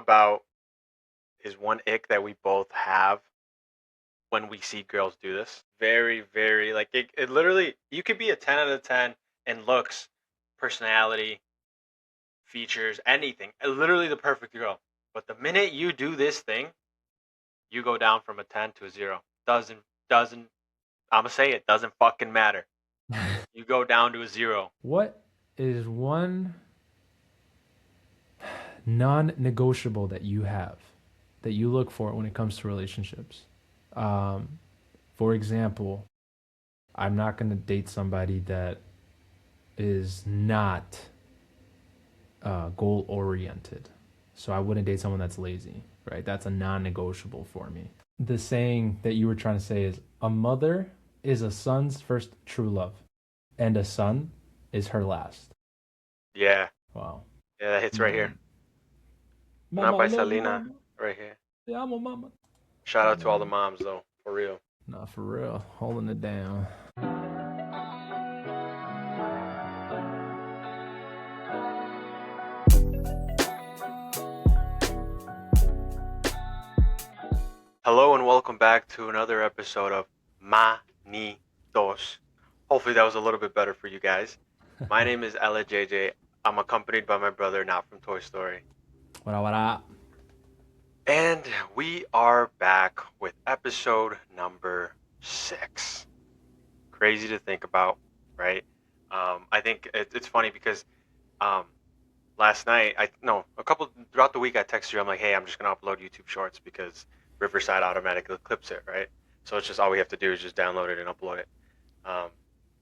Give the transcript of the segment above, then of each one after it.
about is one ick that we both have when we see girls do this. Very, very like it literally you could be a 10 out of 10 in looks, personality, features, anything. Literally the perfect girl. But the minute you do this thing, you go down from a 10 to a 0. Doesn't I'm gonna say it doesn't fucking matter. You go down to a 0. What is one non-negotiable that you have that you look for when it comes to relationships? Um, for example, I'm not going to date somebody that is not goal oriented. So I wouldn't date someone that's lazy, right? That's a non-negotiable for me. The saying that you were trying to say is a mother is a son's first true love, and a son is her last. Yeah. Wow. Yeah, that hits right here. Mm. Not Mama, I by love you, Selena, mama. right here. Te amo, mama. Shout out to all the Mm. moms though, for real. Nah, for real. Holding it down. Hello and welcome back to another episode of Manitos. Hopefully that was a little bit better for you guys. My name is Elejayjay. I'm accompanied by my brother, not from Toy Story. What up, what up? And we are back with episode number 6. Crazy to think about, right? I think it's funny because last night, throughout the week, I texted you. I'm like, hey, I'm just gonna upload YouTube Shorts because Riverside automatically clips it, right? So it's just all we have to do is just download it and upload it. Um,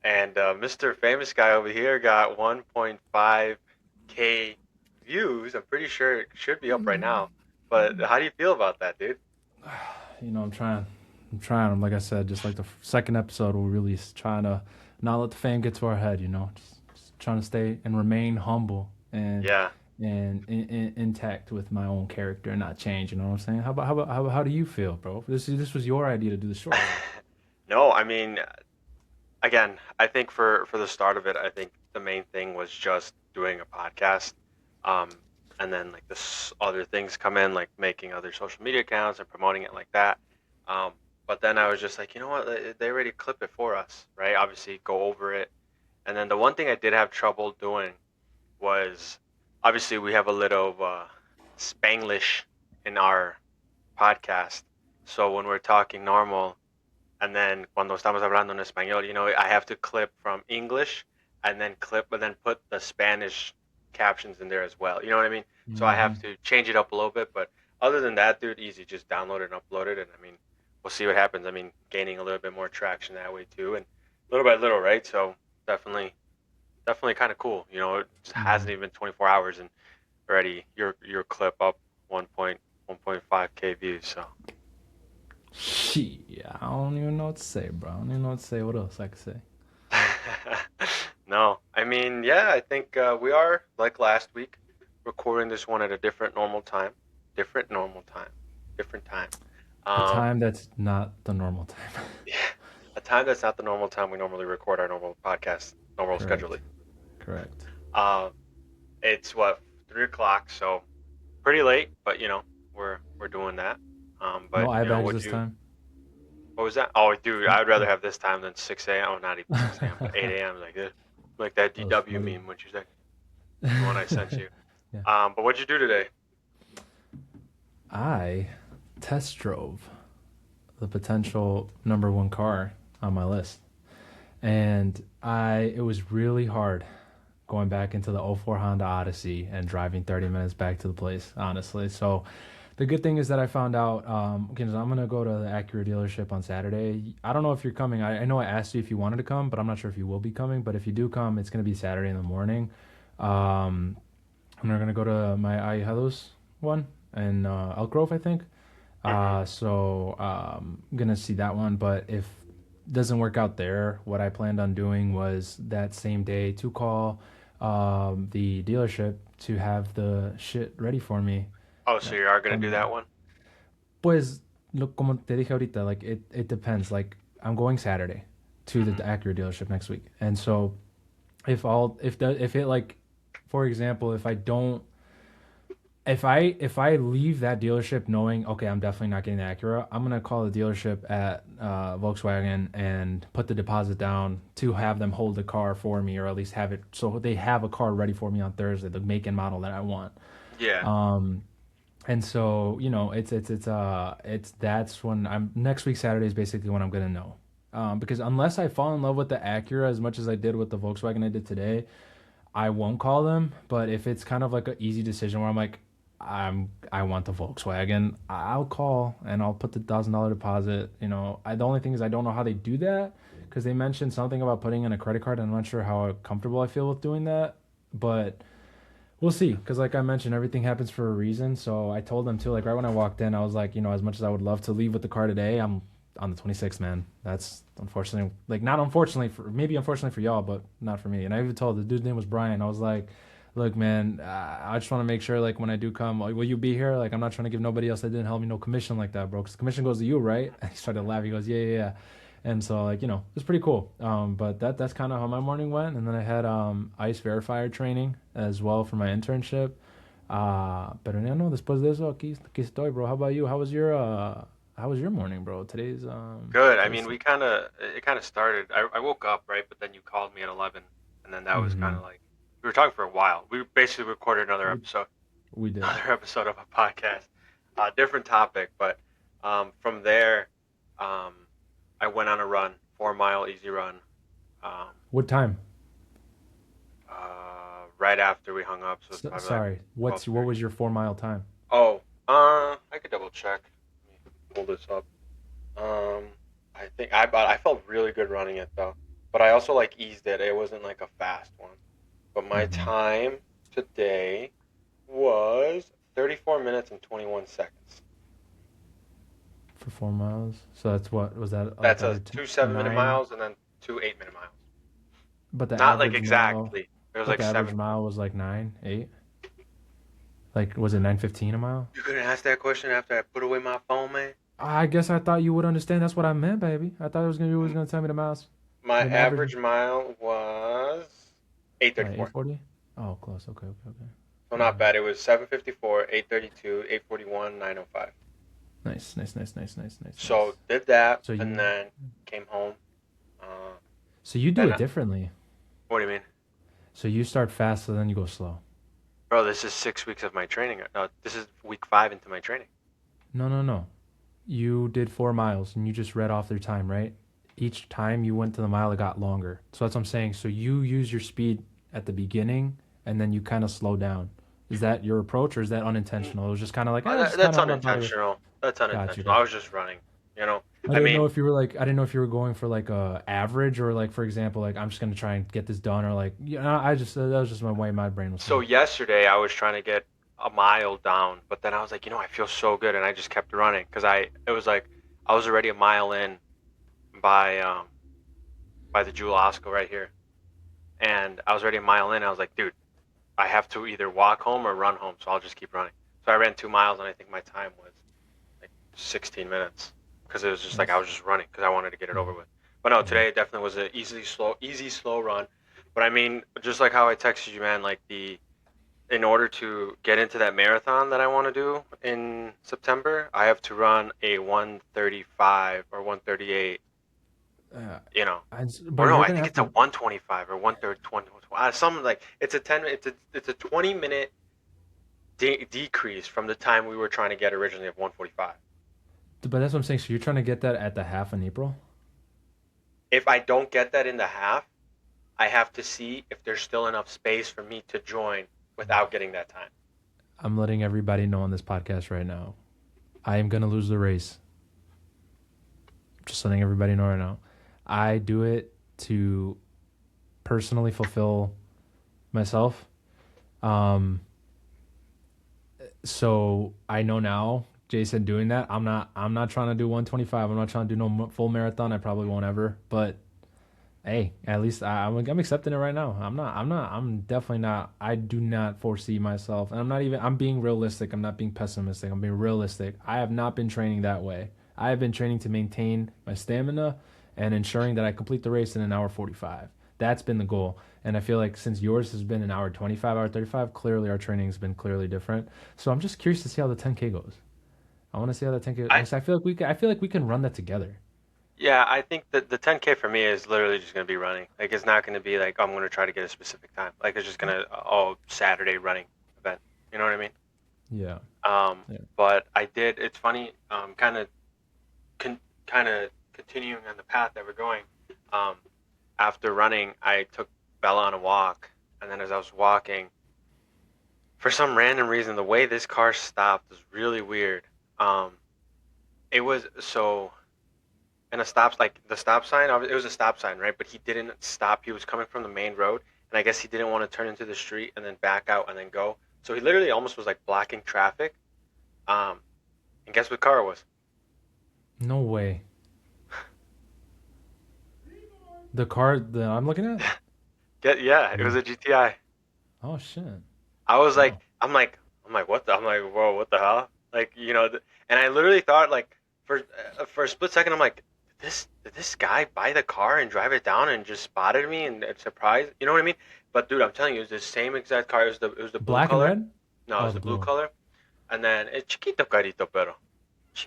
and Mr. Famous Guy over here got 1.5K views. I'm pretty sure it should be up right now. But how do you feel about that, dude? You know, I'm trying. Like I said, just like the second episode we released, trying to not let the fame get to our head. You know, just trying to stay and remain humble and Yeah. intact with my own character and not change. You know what I'm saying? How do you feel, bro? This was your idea to do the short. No, I mean, again, I think for the start of it, I think the main thing was just doing a podcast, um, and then like this other things come in, like making other social media accounts and promoting it like that. Um, but then I was just like, you know what, they already clip it for us, right? Obviously, go over it. And then the one thing I did have trouble doing was obviously we have a little Spanglish in our podcast, so when we're talking normal and then cuando estamos hablando en español, I have to clip from English and then put the Spanish captions in there as well. You know what I mean? So I have Mm-hmm. to change it up a little bit, but other than that, dude, easy. Just download it and upload it, and I mean, we'll see what happens. I mean, gaining a little bit more traction that way too, and little by little, right? So definitely, definitely kind of cool. It just Mm-hmm. hasn't even been 24 hours, and already your clip up 1.1.5K views. So Shit, I don't even know what to say, bro. I don't even know what to say. What else I could say? No, I mean, yeah, I think we are, like last week, recording this one at a different normal time. Different normal time. Different time. A Um, time that's not the normal time. yeah, a time that's not the normal time we normally record our normal podcast, normal Correct. scheduling. Correct. Um, it's what, 3 o'clock, so pretty late, but we're doing that. No But eye bags would this you? time. What was that? Oh, dude, I'd rather have this time than 6 a.m. Oh, not even 6 a.m., but 8 a.m. Like that That was DW funny. meme, which is like the one I sent you. Yeah. But what'd you do today? I test drove the potential number one car on my list. And it was really hard going back into the '04 Honda Odyssey and driving 30 minutes back to the place, honestly. So the good thing is that I found out, okay, so I'm going to go to the Acura dealership on Saturday. I don't know if you're coming. I know I asked you if you wanted to come, but I'm not sure if you will be coming. But if you do come, it's going to be Saturday in the morning. Um, and we're going to go to my Ahijados one in Elk Grove, I think. Hmm. Gonna see that one, but if doesn't work out there, what I planned on doing was that same day to call the dealership to have the shit ready for me. Oh, so you are gonna do Cuando- that one? Pues, como te dije ahorita, like it depends. Like I'm going Saturday to the Hmm. Acura dealership next week, and so if it like, for example, if I don't if I leave that dealership knowing, okay, I'm definitely not getting the Acura, I'm gonna call the dealership at Volkswagen and put the deposit down to have them hold the car for me, or at least have it so they have a car ready for me on Thursday, the make and model that I want. Yeah. Um, and so, it's that's when I'm next week Saturday is basically when I'm gonna know. Because unless I fall in love with the Acura as much as I did with the Volkswagen I did today, I won't call them. But if it's kind of like an easy decision where I'm like, I want the Volkswagen, I'll call and I'll put the $1,000 deposit. The only thing is I don't know how they do that because they mentioned something about putting in a credit card. And I'm not sure how comfortable I feel with doing that, but we'll see. Because like I mentioned, everything happens for a reason. So I told them too. Like right when I walked in, I was like, as much as I would love to leave with the car today, I'm on the 26th, man. That's unfortunately, like not unfortunately for maybe unfortunately for y'all, but not for me. And I even told the dude's name was Brian. I was like, look, man, I just want to make sure like when I do come, like, will you be here? Like I'm not trying to give nobody else that didn't help me no commission like that, bro. Because commission goes to you, right? And he started laughing. He goes, yeah, yeah, yeah. And so like it's pretty cool. But that's kind of how my morning went. And then I had ICE verifier training as well for my internship. Pero ya no, después de eso aquí estoy, bro. How about you? How was your morning, bro? Good. I mean, Today's. it kind of started. I woke up, right, but then you called me at 11, and then that was kind Mm-hmm. of like we were talking for a while. We basically recorded another We episode, we did. another episode of a podcast, different topic, but from there, um, I went on a run, 4 mile easy run, um, What time? right after we hung up, so it's probably like Sorry. What 12:30. was your 4 mile time? Oh, I could double check. Let me pull this up. Um, I felt really good running it though, but I also like eased it. It wasn't like a fast one. But my Mm-hmm. time today was 34 minutes and 21 seconds. For 4 miles. So that's what was that like That's a under two 7 minute nine? miles and then two 8 minute miles. But the Not like average mile, exactly. It was but like the average 7. mile was like 9, 8. Like was it 9:15 a mile? You couldn't ask that question after I put away my phone, man. I guess I thought you would understand. That's what I meant, baby. I thought it was gonna you was M- gonna tell me the miles, My the average, average mile was like 8:34. 8:40. Oh, close. Okay, okay, okay. So not Mm. bad. It was 7:54, 8:32, 8:41, 9:05. Nice, nice, nice, nice, nice, nice, So nice. did that So and you, then came home. Uh, so you do then it differently. what do you mean, So you start fast, so then you go slow. bro? This is 6 weeks of my training. This is week 5 into my training. No, no, no. You did 4 miles, and you just read off their time, right? Each time you went to the mile, it got longer. So that's what I'm saying. So you use your speed at the beginning, and then you kind of slow down. Is that your approach, or is that Mm, unintentional? It was just kind of like, just kind That's of on my body. unintentional. That's Got you, unintentional. I got you. was just running. You know, I I didn't know mean, if you were like, I didn't know if you were going for like a average or like, for example, like I'm just gonna try and get this done, or like, I just that was just my way my brain was so thinking. yesterday I was trying to get a mile down, but then I was like, I feel so good, and I just kept running because it was like I was already a mile in by by the Jewel Osco right here, and I was already a mile in. And I was like, dude, I have to either walk home or run home, so I'll just keep running. So I ran 2 miles, and I think my time was like 16 minutes because it was just like I Nice. was just running because I wanted to get it over Mm-hmm. with. But no, Mm-hmm. today it definitely was an easy slow run. But I mean, just like how I texted you, man, like in order to get into that marathon that I want to do in September, I have to run a 135 or 138. Uh, You know, but or no, you're I gonna think have it's a to. 125 or 130, something like it's a 10. It's a 20-minute decrease from the time we were trying to get originally of 145. But that's what I'm saying. So you're trying to get that at the half in April. If I don't get that in the half, I have to see if there's still enough space for me to join without getting that time. I'm letting everybody know on this podcast right now. I am gonna lose the race. Just letting everybody know right now. I do it to personally fulfill myself. Um, so I know now, Jason, doing that. I'm not trying to do 125. I'm not trying to do no full marathon. I probably won't ever. But hey, at least I'm accepting it right now. I'm definitely not. I do not foresee myself, and I'm not even. I'm being realistic. I'm not being pessimistic. I'm being realistic. I have not been training that way. I have been training to maintain my stamina and ensuring that I complete the race in an hour 45. That's been the goal. And I feel like since yours has been an hour 25, hour 35, clearly our training has been clearly different. So I'm just curious to see how the 10K goes. I want to see how the 10K. I I feel like I feel like we can run that together. Yeah, I think that the 10K for me is literally just gonna be running. Like it's not gonna be like I'm gonna try to get a specific time. Like it's just gonna all Saturday running event. You know what I mean? Yeah. Um, Yeah. but I did. It's funny. Kind of continuing on the path that we're going. Um, After running, I took Bella on a walk, and then as I was walking, for some random reason, the way this car stopped was really weird. Um, it was so and a stop like the stop sign. It was a stop sign, right? But he didn't stop. He was coming from the main road, and I guess he didn't want to turn into the street and then back out and then go. So he literally almost was like blocking traffic. Um, and guess what car it was? No way. The car that I'm looking at? Yeah, it was No. a GTI. Oh shit. I was like, Wow. I'm like, whoa, what the hell? Like, and I literally thought like for a split second, I'm like, did this guy buy the car and drive it down and just spotted me and surprised? You know what I mean? But dude, I'm telling you, it was the same exact car. It was the blue Black and color. red? No, it Oh, was the the blue blue. color. And then it's chiquito carito, pero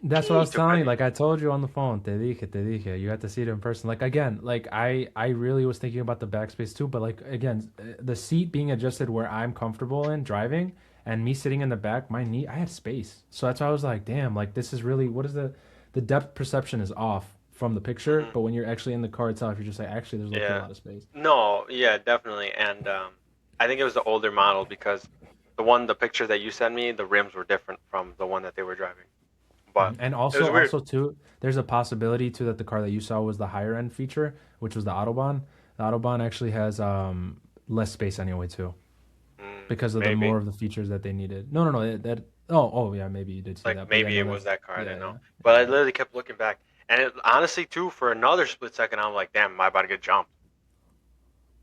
That's what I was chiquito telling you. Like carito. I told you on the phone, te dije. You got to see it in person. Like again, like I really was thinking about the backspace too. But like again, the seat being adjusted where I'm comfortable in driving, and me sitting in the back, my knee, I had space. So that's why I was like, damn, like this is really what is the depth perception is off from the picture, Hmm. but when you're actually in the car itself, you're just like, actually, there's low-key a Yeah. lot of space. No, yeah, definitely. And I think it was the older model because the picture that you sent me, the rims were different from the one that they were driving. But Mhm. And it was weird. also too, there's a possibility too that the car that you saw was the higher end feature, which was the Autobahn. The Autobahn actually has less space anyway too, because of the Maybe. more of the features that they needed. No, no, no. Oh yeah, maybe you did see Like that, but yeah, maybe no, it was that's that car. I didn't yeah, know. yeah, But I yeah. literally kept looking back. And honestly, too, for another split second, I'm like, damn, am I about to get jumped?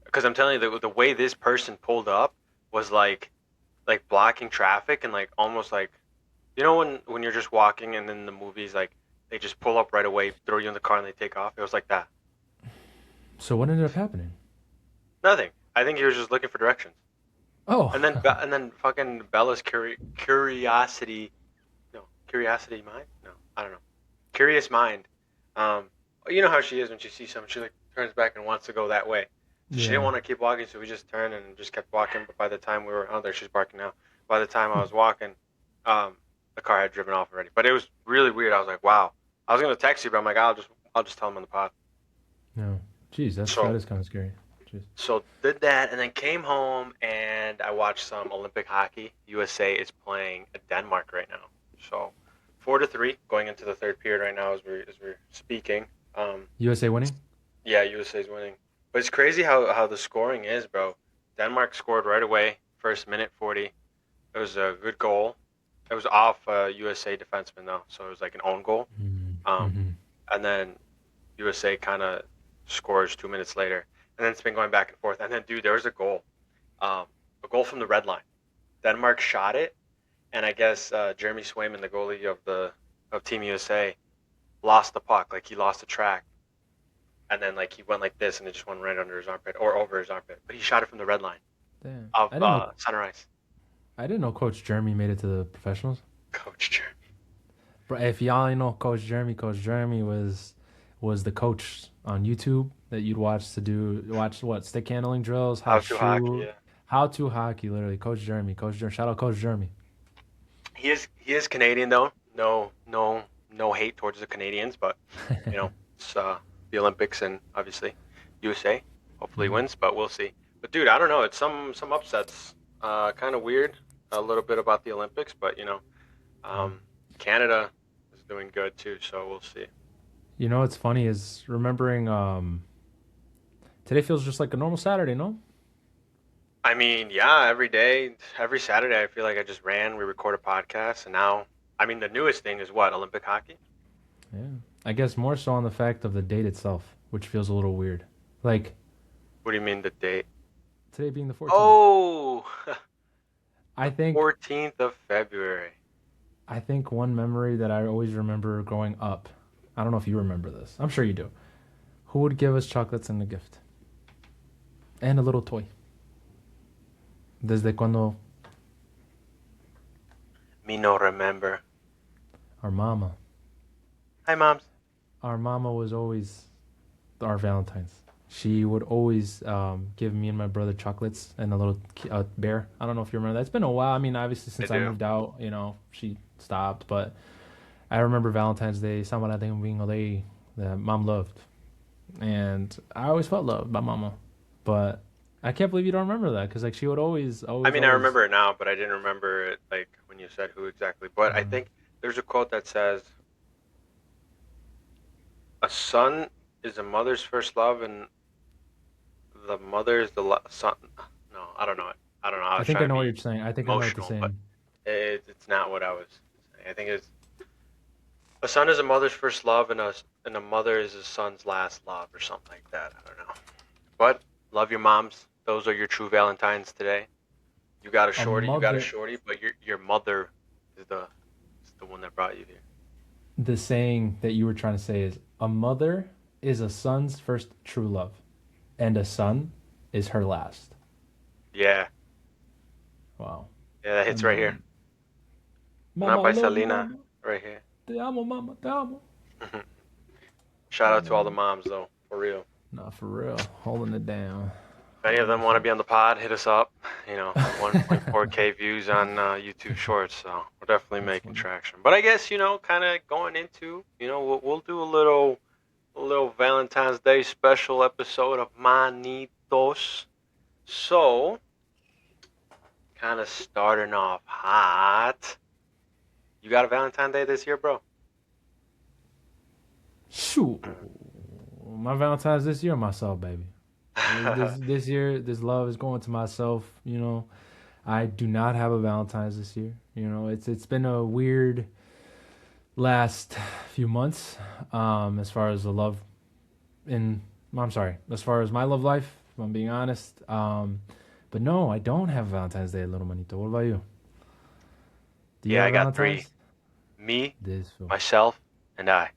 Because I'm telling you, the way this person pulled up was like blocking traffic and like almost like when you're just walking and then the movies like they just pull up right away, throw you in the car and they take off. It was like that. So what ended up happening? Nothing. I think he was just looking for directions. Oh, And then fucking Bella's curiosity, no, curiosity mind? No, I don't know. Curious mind. Um, you know how she is when she sees something, she like turns back and wants to go that way. So she didn't yeah. want to keep walking, so we just turned and just kept walking. But by the time we were, oh, there she's barking now. By the time I was walking, um, the car had driven off already. But it was really weird. I was like, wow. I was gonna text you, but I'm like, I'll just tell him on the pod. No. Jeez, that So is kind of scary. Jeez. so did that, and then came home and I watched some Olympic hockey. USA is playing Denmark right now. So 4-3 going into the third period right now as we're speaking. Um, USA winning? yeah, USA is winning, but it's crazy how the scoring is, bro. Denmark scored right away, first minute 40. It was a good goal. It was off a USA defenseman though, so it was like an own goal. Um, Mm-hmm. and then USA kind of scores 2 minutes later, and then it's been going back and forth. And then, dude, there was um, a goal from the red line. Denmark shot it, and I guess Jeremy Swayman, the goalie of Team USA, lost the puck. Like he lost the track, and then like he went like this, and it just went right under his armpit or over his armpit. But he shot it from the red line Damn. of center ice. I didn't know Coach Jeremy made it to the professionals. Coach Jeremy. But if y'all ain't know Coach Jeremy was the coach on YouTube that you'd watch what stick handling drills, how How to to hockey? shoot, Yeah. how to hockey. Literally, Coach Jeremy. Shout out Coach Jeremy. He is Canadian though. No, no, no hate towards the Canadians, but it's the Olympics and obviously USA hopefully Mhm. wins, but we'll see. But dude, I don't know. It's some upsets. Kind of weird. A little bit about the Olympics, but um, Canada is doing good too, so we'll see. You know what's funny is remembering today feels just like a normal Saturday, no? I mean, yeah, every day, every Saturday, I feel like I just ran. We record a podcast, and now, I mean, the newest thing is what Olympic hockey. Yeah. I guess more so on the fact of the date itself, which feels a little weird. Like What do you mean the date? today being the 14th. Oh, I the think 14th of February. I think one memory that I always remember growing up. I don't know if you remember this. I'm sure you do. Who would give us chocolates in the gift? and a little toy. Desde cuando Me no remember. our mama, Hi, moms. our mama was always our Valentine's. She would always give me and my brother chocolates and a little bear. I don't know if you remember that. It's been a while. I mean, obviously I since I do. moved out, she stopped. But I remember Valentine's Day, San Valentin being a day that mom loved, and I always felt loved by mama. But I can't believe you don't remember that because like she would always, I always, mean, I always. remember it now, but I didn't remember it like when you said who exactly. But I Uh, think there's a quote that says, "A son is a mother's first love, and the mother is the son." No, I don't know it. I don't know. I I was think I trying to know what be you're saying. I think I know what you're emotional, but saying. it's not what I was saying. I think it's a son is a mother's first love, and a mother is a son's last love, or something like that. I don't know. But love your moms. Those are your true Valentines today. You got a A shorty, you got a mother, shorty, but your mother is the one that brought you here. the saying that you were trying to say is a mother is a son's first true love, and a son is her last. Yeah, Wow. yeah, that hits right here. And Not mama, I by love you, Selena, mama. right here. Te amo, mama, te amo. Shout out to all the And moms though, for real. nah, for real, holding it down, If any of holding them it want to down. be on the pod, hit us up. 1.4K views on YouTube Shorts, so we're definitely That's making funny. traction. But I guess kind of going into, we'll do a little Valentine's Day special episode of Manitos. So, kind of starting off hot. You got a Valentine's Day this year, bro? Shoot, my Valentine's this year, myself, baby. This year, this love is going to myself. I do not have a Valentine's this year. It's been a weird last few months. As far as the love in, I'm sorry, as far as my love life, if I'm being honest. But no, I don't have Valentine's Day, little manito. What about you? Do you Yeah, have I got three. Valentine's? Me, This one. myself, and I.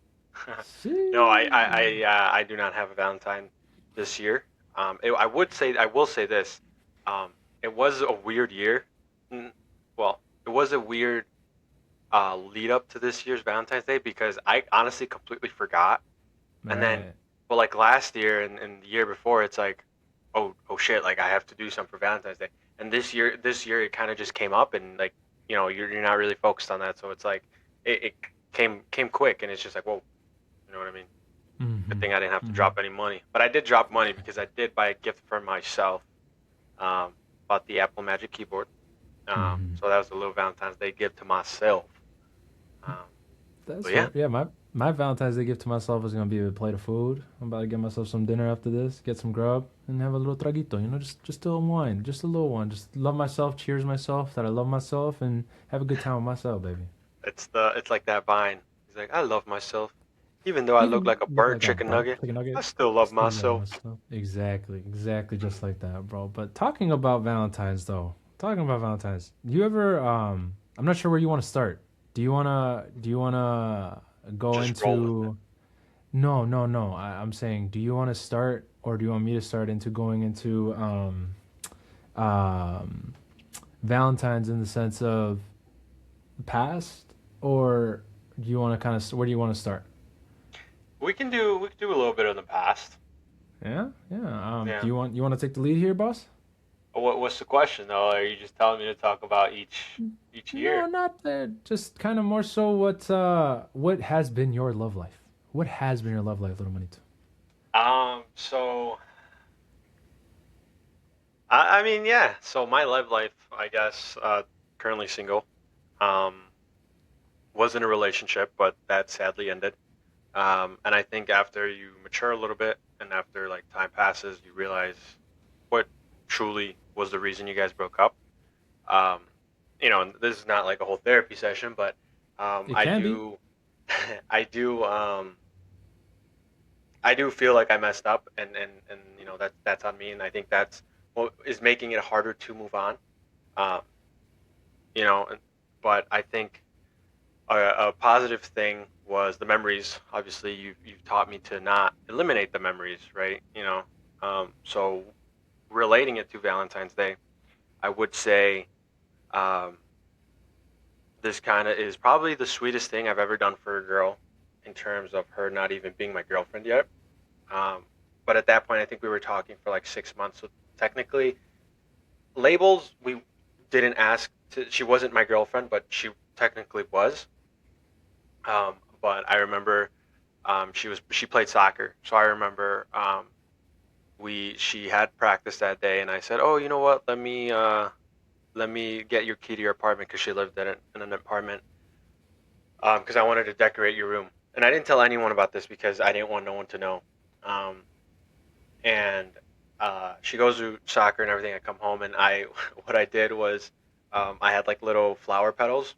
No, Sheesh. I do not have a Valentine this year. I will say this. It was a weird year. Well, it was a weird lead up to this year's Valentine's Day because I honestly completely forgot. And then, Right. but like last year and the year before, it's like, oh shit, like I have to do something for Valentine's Day. And this year it kind of just came up, and like you're not really focused on that, so it's like it came quick, and it's just like whoa, you know what I mean? Good Mm-hmm. thing I didn't have to Mm-hmm. drop any money, but I did drop money because I did buy a gift for myself. Um, Bought the Apple Magic Keyboard. Mm-hmm. So that was a little Valentine's Day gift to myself. Um, That's but yeah, fair. Yeah, my Valentine's Day gift to myself is gonna be a plate of food. I'm about to get myself some dinner after this, get some grub, and have a little traguito. Just a wine, just a little one. Just love myself, cheers myself that I love myself, and have a good time with myself, baby. it's like that vine. He's like, I love myself, even though I look Even like a look burnt like a chicken burnt nugget. chicken I nugget, still I love still love myself. myself. Exactly, exactly, just like that, bro. But talking about Valentine's though, talking about Valentine's, you ever I'm not sure where you want to start. Do you wanna go Just roll with it. into No, no, no. I'm saying, do you want to start, or do you want me to start into going into um, Valentine's in the sense of past, or do you want to kind of where do you want to start? We can do a little bit in the past. Yeah, yeah. Do Yeah. you want to take the lead here, boss? What's the question though? Are you just telling me to talk about each No, year? not that. Just kind of more so what has been your love life? What has been your love life, little money? So I mean, yeah. So my love life, I guess, currently single. Um, was in a relationship, but that sadly ended. And I think after you mature a little bit and after like time passes, you realize what truly was the reason you guys broke up. Um, and this is not like a whole therapy session, but It I can be. do, I do, I do feel like I messed up, and that's on me, and I think that's what is making it harder to move on. Um, you know, but I think a positive thing was the memories. Obviously, you've taught me to not eliminate the memories, right? So relating it to Valentine's Day, I would say um, this kind of is probably the sweetest thing I've ever done for a girl in terms of her not even being my girlfriend yet. Um, but at that point, I think we were talking for like 6 months. So technically, labels we didn't ask. She wasn't my girlfriend, but she technically was. But I remember she played soccer, so I remember we she had practice that day, and I said, "Oh, you know what? Let me get your key to your apartment," because she lived in an apartment, because I wanted to decorate your room. And I didn't tell anyone about this because I didn't want no one to know. Um, and she goes to soccer and everything. I come home and I what I did was I had like little flower petals,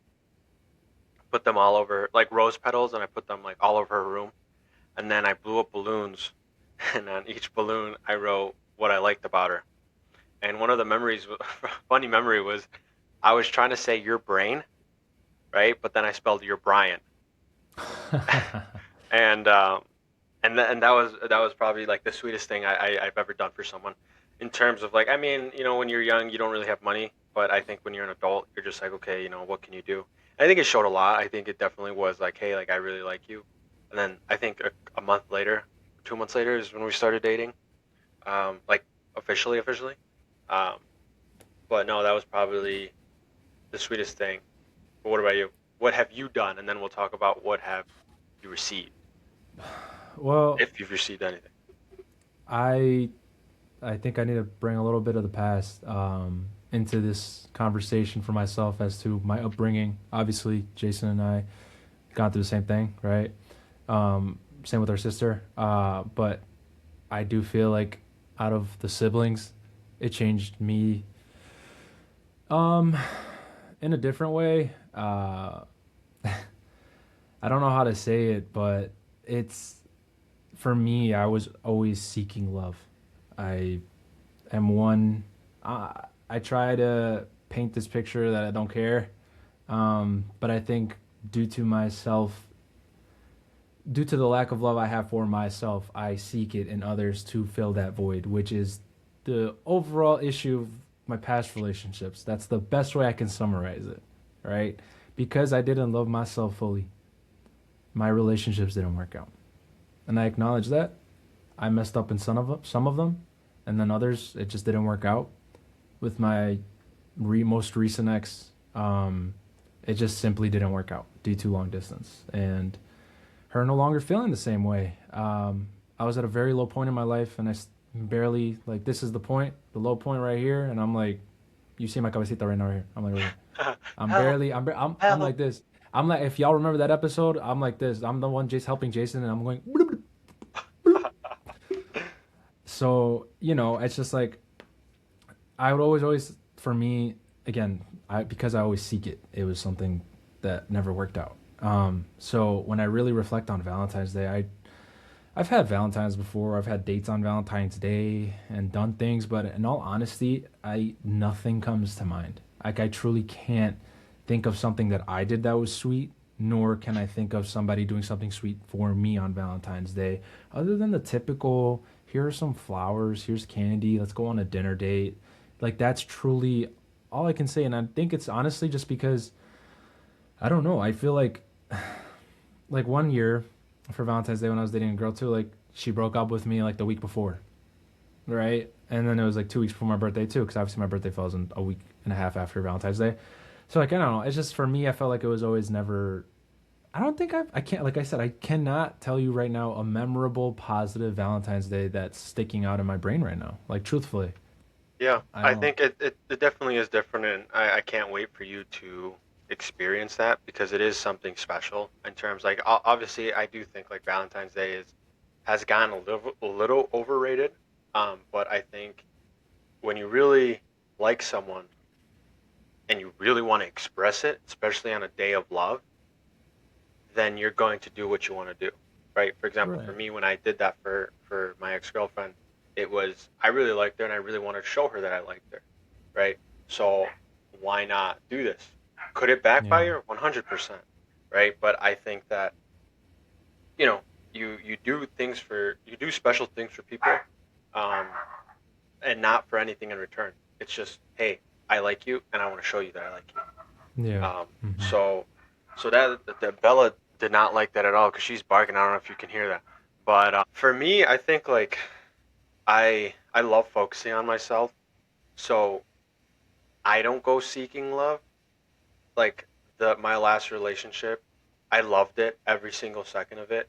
put them all over like rose petals, and I put them like all over her room. And then I blew up balloons, and on each balloon I wrote what I liked about her. And one of the memories, funny memory, was I was trying to say your brain, right? But then I spelled your Brian, and and that was probably like the sweetest thing I've ever done for someone, in terms of like, I mean, when you're young you don't really have money, but I think when you're an adult you're just like, okay, what can you do? And I think it showed a lot. I think it definitely was like, hey, like I really like you. And then I think a month later, 2 months later is when we started dating, like officially. Um, but no, that was probably the sweetest thing. But what about you? What have you done? And then we'll talk about what have you received, Well, if you've received anything. I I think I need to bring a little bit of the past into this conversation for myself as to my upbringing. Obviously, Jason and I gone through the same thing, right? Same with our sister. But I do feel like out of the siblings, it changed me um, in a different way. I don't know how to say it, but it's for me. I was always seeking love. I am one. I try to paint this picture that I don't care, but I think due to myself, due to the lack of love I have for myself, I seek it in others to fill that void, which is the overall issue of my past relationships. That's the best way I can summarize it, right? Because I didn't love myself fully, my relationships didn't work out. And I acknowledge that. I messed up in some of them, and then others, it just didn't work out. With my most recent ex, it just simply didn't work out due to long distance. And her no longer feeling the same way. I was at a very low point in my life, and barely like this is the point, the low point right here, and I'm like, you see my cabecita right now, right here. I'm like, right here. I'm Help! barely, I'm Help! like this. I'm like, if y'all remember that episode, I'm like this. I'm the one just helping Jason, and I'm going. So it's just like I would always, for me, again, because I always seek it. It was something that never worked out. So when I really reflect on Valentine's Day, I've had Valentine's before. I've had dates on Valentine's Day and done things, but in all honesty, I nothing comes to mind. Like I truly can't think of something that I did that was sweet, nor can I think of somebody doing something sweet for me on Valentine's Day, other than the typical, here are some flowers, here's candy, let's go on a dinner date. Like that's truly all I can say, and I think it's honestly just because I don't know. I feel like one year for Valentine's Day when I was dating a girl too, like she broke up with me like the week before, right? And then it was like 2 weeks before my birthday too, because obviously my birthday falls in a week and a half after Valentine's Day. So like I don't know. It's just for me, I felt like it was always never. I don't think I can't, like I said, I cannot tell you right now a memorable positive Valentine's Day that's sticking out in my brain right now. Like truthfully, Yeah, I I don't. think it definitely is different, and I can't wait for you to experience that, because it is something special in terms like obviously I do think like Valentine's Day is has gotten a little overrated, but I think when you really like someone and you really want to express it, especially on a day of love, then you're going to do what you want to do, right? For example, for Right. me, when I did that for my ex girlfriend, it was I really liked her and I really wanted to show her that I liked her, right? So why not do this? Could it Yeah. backfire? 100%, right? But I think that you do things for you do special things for people, um, and not for anything in return. It's just, hey, I like you, and I want to show you that I like you. Yeah. Um, Hmm. so that Bella did not like that at all because she's barking. I don't know if you can hear that, but for me, I think like I love focusing on myself, so I don't go seeking love. Like the my last relationship, I loved it every single second of it.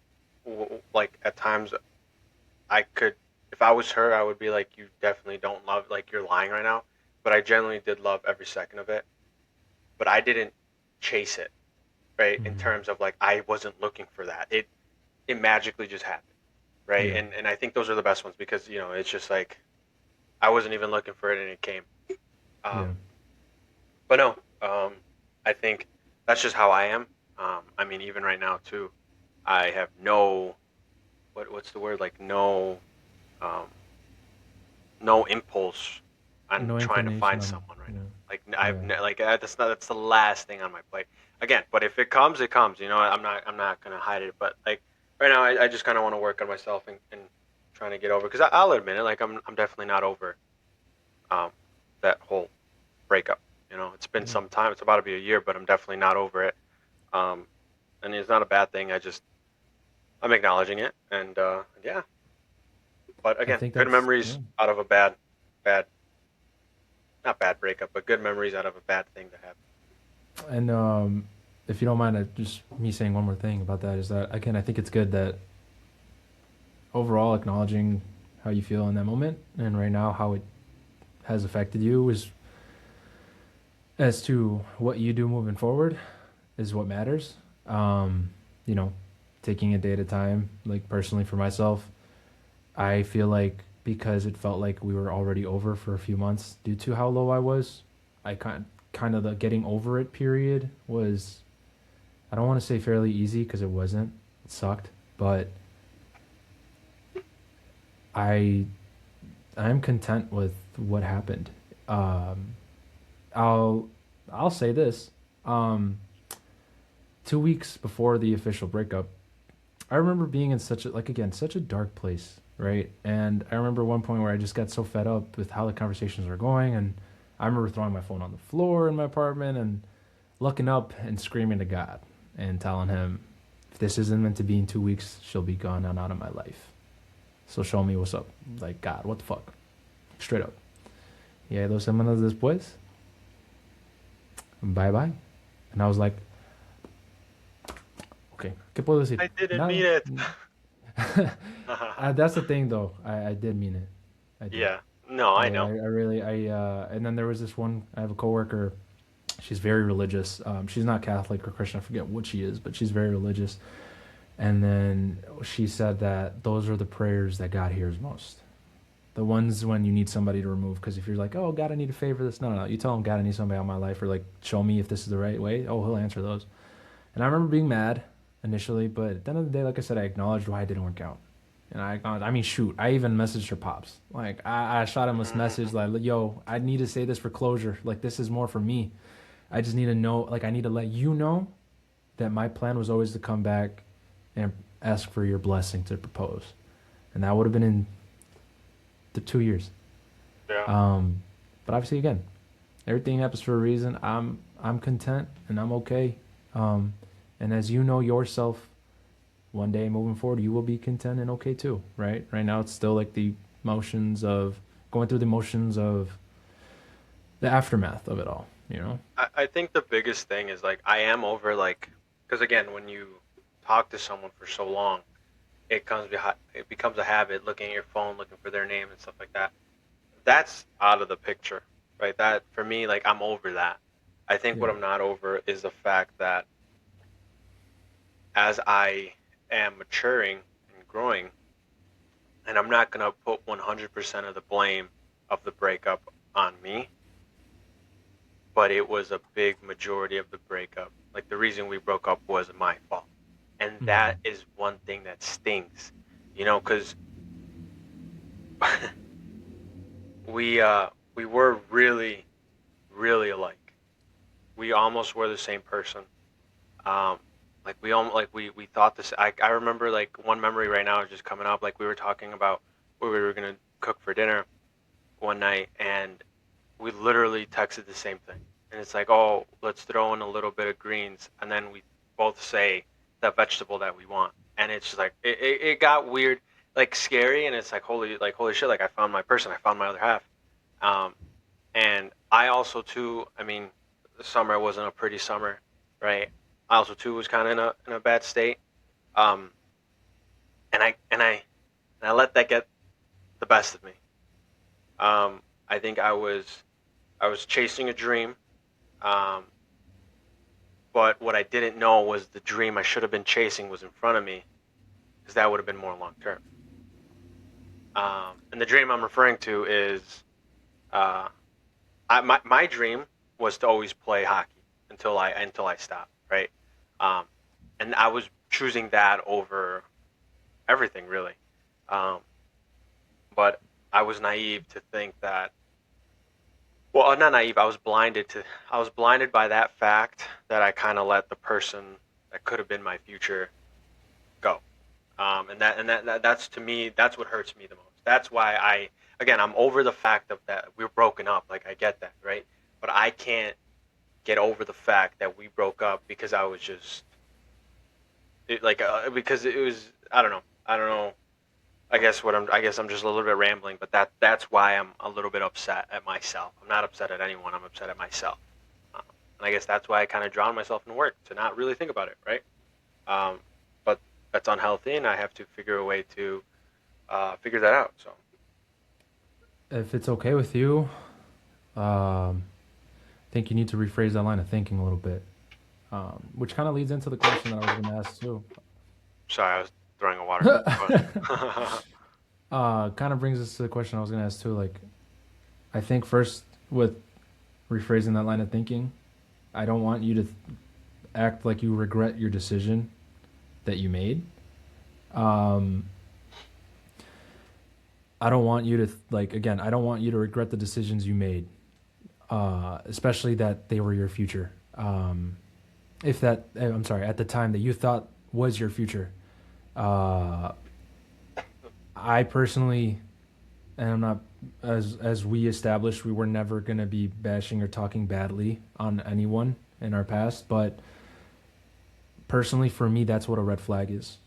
Like at times, I could, if I was her, I would be like, you definitely don't love, like you're lying right now. But I genuinely did love every second of it. But I didn't chase it, right? In Hmm. terms of like I wasn't looking for that. It magically just happened, right? Yeah. And I think those are the best ones because it's just like I wasn't even looking for it and it came. Um, Yeah. but no, I think that's just how I am. I mean, even right now too, I have no what's the word, like um, no impulse on No trying to find inclination on. someone right now. Yeah. Like Yeah. that's the last thing on my plate. Again, but if it comes, it comes. I'm not gonna hide it. But like right now, I just kind of want to work on myself and trying to get over because I'll admit it. Like I'm definitely not over um that whole breakup. It's been Yeah. some time. It's about to be a year, but I'm definitely not over it. Um, and it's not a bad thing. I'm acknowledging it, and yeah. But I again, think good that's yeah. memories out of a bad, not bad breakup, but good memories out of a bad thing to happen. And if you don't mind, just me saying one more thing about that is that again, I think it's good that overall acknowledging how you feel in that moment and right now how it has affected you is as to what you do moving forward is what matters. Um, you know, taking a day at a time. Like personally for myself, I feel like because it felt like we were already over for a few months due to how low I was, I kind of the getting over it period was I don't want to say fairly easy because it wasn't. It sucked, but I I'm content with what happened. Um, I'll I'll say this. Um, 2 weeks before the official breakup, I remember being in such a like again such a dark place, right? And I remember one point where I just got so fed up with how the conversations were going, and I remember throwing my phone on the floor in my apartment and looking up and screaming to God and telling him, if this isn't meant to be in 2 weeks, she'll be gone and out of my life. So show me what's up. Like God, what the fuck? Straight up. Y ahí 2 semanas después, bye bye. And I was like, okay, ¿qué puedo decir? I didn't Nada. mean it. That's the thing, though. I did mean it. I did. Yeah. No, I know. I really, and then there was this one, I have a coworker. She's very religious. She's not Catholic or Christian. I forget what she is, but she's very religious. And then she said that those are the prayers that God hears most. The ones when you need somebody to remove. Because if you're like, oh, God, I need a favor, this. No, no, no. You tell him, God, I need somebody out of my life, or like, show me if this is the right way. Oh, he'll answer those. And I remember being mad initially, but at the end of the day, like I said, I acknowledged why it didn't work out. And I acknowledged, I mean, shoot, I even messaged her pops. Like, I shot him this message, like, yo, I need to say this for closure. Like, this is more for me. I just need to know, like, I need to let you know that my plan was always to come back and ask for your blessing to propose. And that would have been in the 2 years. Yeah. Um, but obviously, again, everything happens for a reason. I'm content and I'm okay. Um, and as you know yourself, one day moving forward, you will be content and okay too, right? Right now, it's still like the motions of going through the motions of the aftermath of it all, you know? I think the biggest thing is like I am over like because again, when you talk to someone for so long, it becomes a habit looking at your phone, looking for their name and stuff like that. That's out of the picture, right? That for me, like I'm over that. I think what Yeah. I'm not over is the fact that as I am maturing and growing, and I'm not gonna put 100% of the blame of the breakup on me, but it was a big majority of the breakup. Like the reason we broke up was my fault, and that Mm-hmm. is one thing that stings, because we were really really alike. We almost were the same person. Um, like we thought this. I remember like one memory right now is just coming up. Like we were talking about what we were gonna cook for dinner, one night, and we literally texted the same thing. And it's like, oh, let's throw in a little bit of greens, and then we both say the vegetable that we want. And it's just like it got weird, like scary, and it's like holy shit, like I found my person, I found my other half. Um, and I also too, I mean, the summer wasn't a pretty summer, right? I also too was kind of in a bad state. Um, and I let that get the best of me. I think I was chasing a dream. Um, but what I didn't know was the dream I should have been chasing was in front of me, because that would have been more long term. And the dream I'm referring to is uh, my dream was to always play hockey until I stopped, right? Um, and I was choosing that over everything really. Um, but I was naive to think that. Well, not naive. I was blinded by that fact that I kind of let the person that could have been my future go. That's to me, that's what hurts me the most. That's why again, I'm over the fact of that we're broken up. Like I get that, right? But I can't get over the fact that we broke up because I was just because it was I don't know. I guess I'm just a little bit rambling, but that's why I'm a little bit upset at myself. I'm not upset at anyone. I'm upset at myself. Um, and I guess that's why I kind of drown myself in work to not really think about it, right? Um, but that's unhealthy, and I have to figure a way to figure that out. So, If it's okay with you, I think you need to rephrase that line of thinking a little bit, which kind of leads into the question that I was going to ask too. sorry, I was throwing a water. But Kind of brings us to the question I was going to ask too. Like, I think first with rephrasing that line of thinking, I don't want you to act like you regret your decision that you made. Um, I don't want you to like again. I don't want you to regret the decisions you made, especially that they were your future. If that, I'm sorry, at the time that you thought was your future. Uh, I personally, and I'm not, as we established, we were never gonna be bashing or talking badly on anyone in our past. But personally, for me, that's what a red flag is,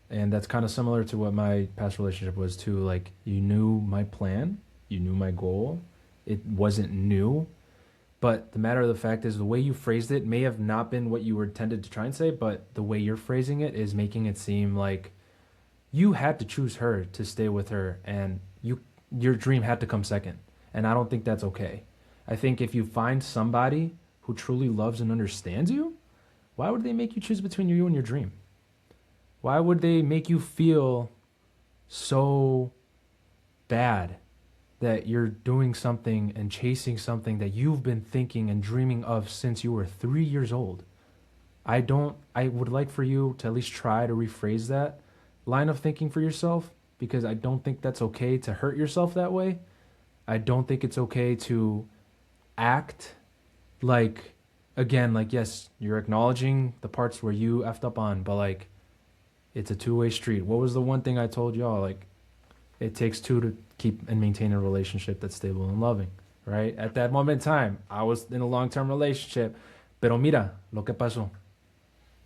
and that's kind of similar to what my past relationship was too. Like you knew my plan, you knew my goal. It wasn't new, but the matter of the fact is the way you phrased it may have not been what you were intended to try and say, but the way you're phrasing it is making it seem like you had to choose her to stay with her and your dream had to come second. And I don't think that's okay. I think if you find somebody who truly loves and understands you, why would they make you choose between you and your dream? Why would they make you feel so bad that you're doing something and chasing something that you've been thinking and dreaming of since you were 3 years old? I would like for you to at least try to rephrase that line of thinking for yourself because I don't think that's okay to hurt yourself that way. I don't think it's okay to act like, again, like, yes, you're acknowledging the parts where you effed up on, but like, it's a two-way street. What was the one thing I told y'all? Like, it takes two to keep and maintain a relationship that's stable and loving, right? At that moment in time, I was in a long-term relationship, pero mira lo que pasó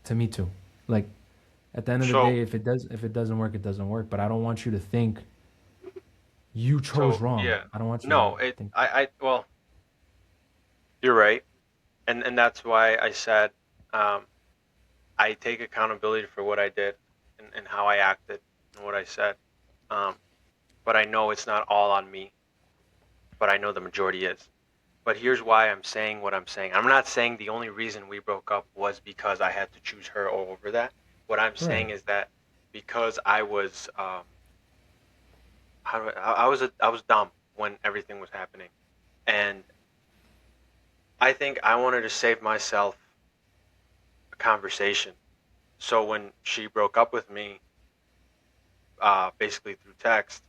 to me too. Like, at the end of the so day, if it doesn't work, it doesn't work. But I don't want you to think you chose wrong. yeah, I don't want you to no, think. well, you're right, and that's why I said um, I take accountability for what I did and how I acted and what I said. Um, but I know it's not all on me, but I know the majority is. But here's why I'm saying what I'm saying. I'm not saying the only reason we broke up was because I had to choose her over that. What I'm Right. saying is that because I was I was dumb when everything was happening, and I think I wanted to save myself a conversation. So when she broke up with me, basically through text,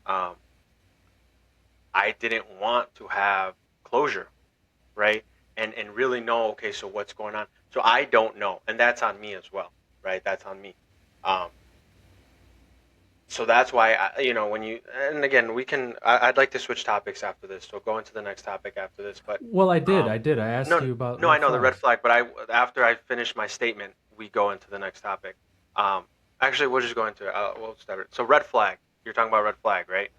um, I didn't want to have closure, right? And really know, okay, so what's going on? So I don't know, and that's on me as well, right? That's on me. Um, So that's why when you, and again, I'd like to switch topics after this, so go into the next topic after this. But Well, I did. um, I did. I asked no, you about no, I red know the red flags. flag, but I after I finish my statement, we go into the next topic. Um, Actually, we'll just go into it. We'll start it. So red flag. You're talking about red flag, right?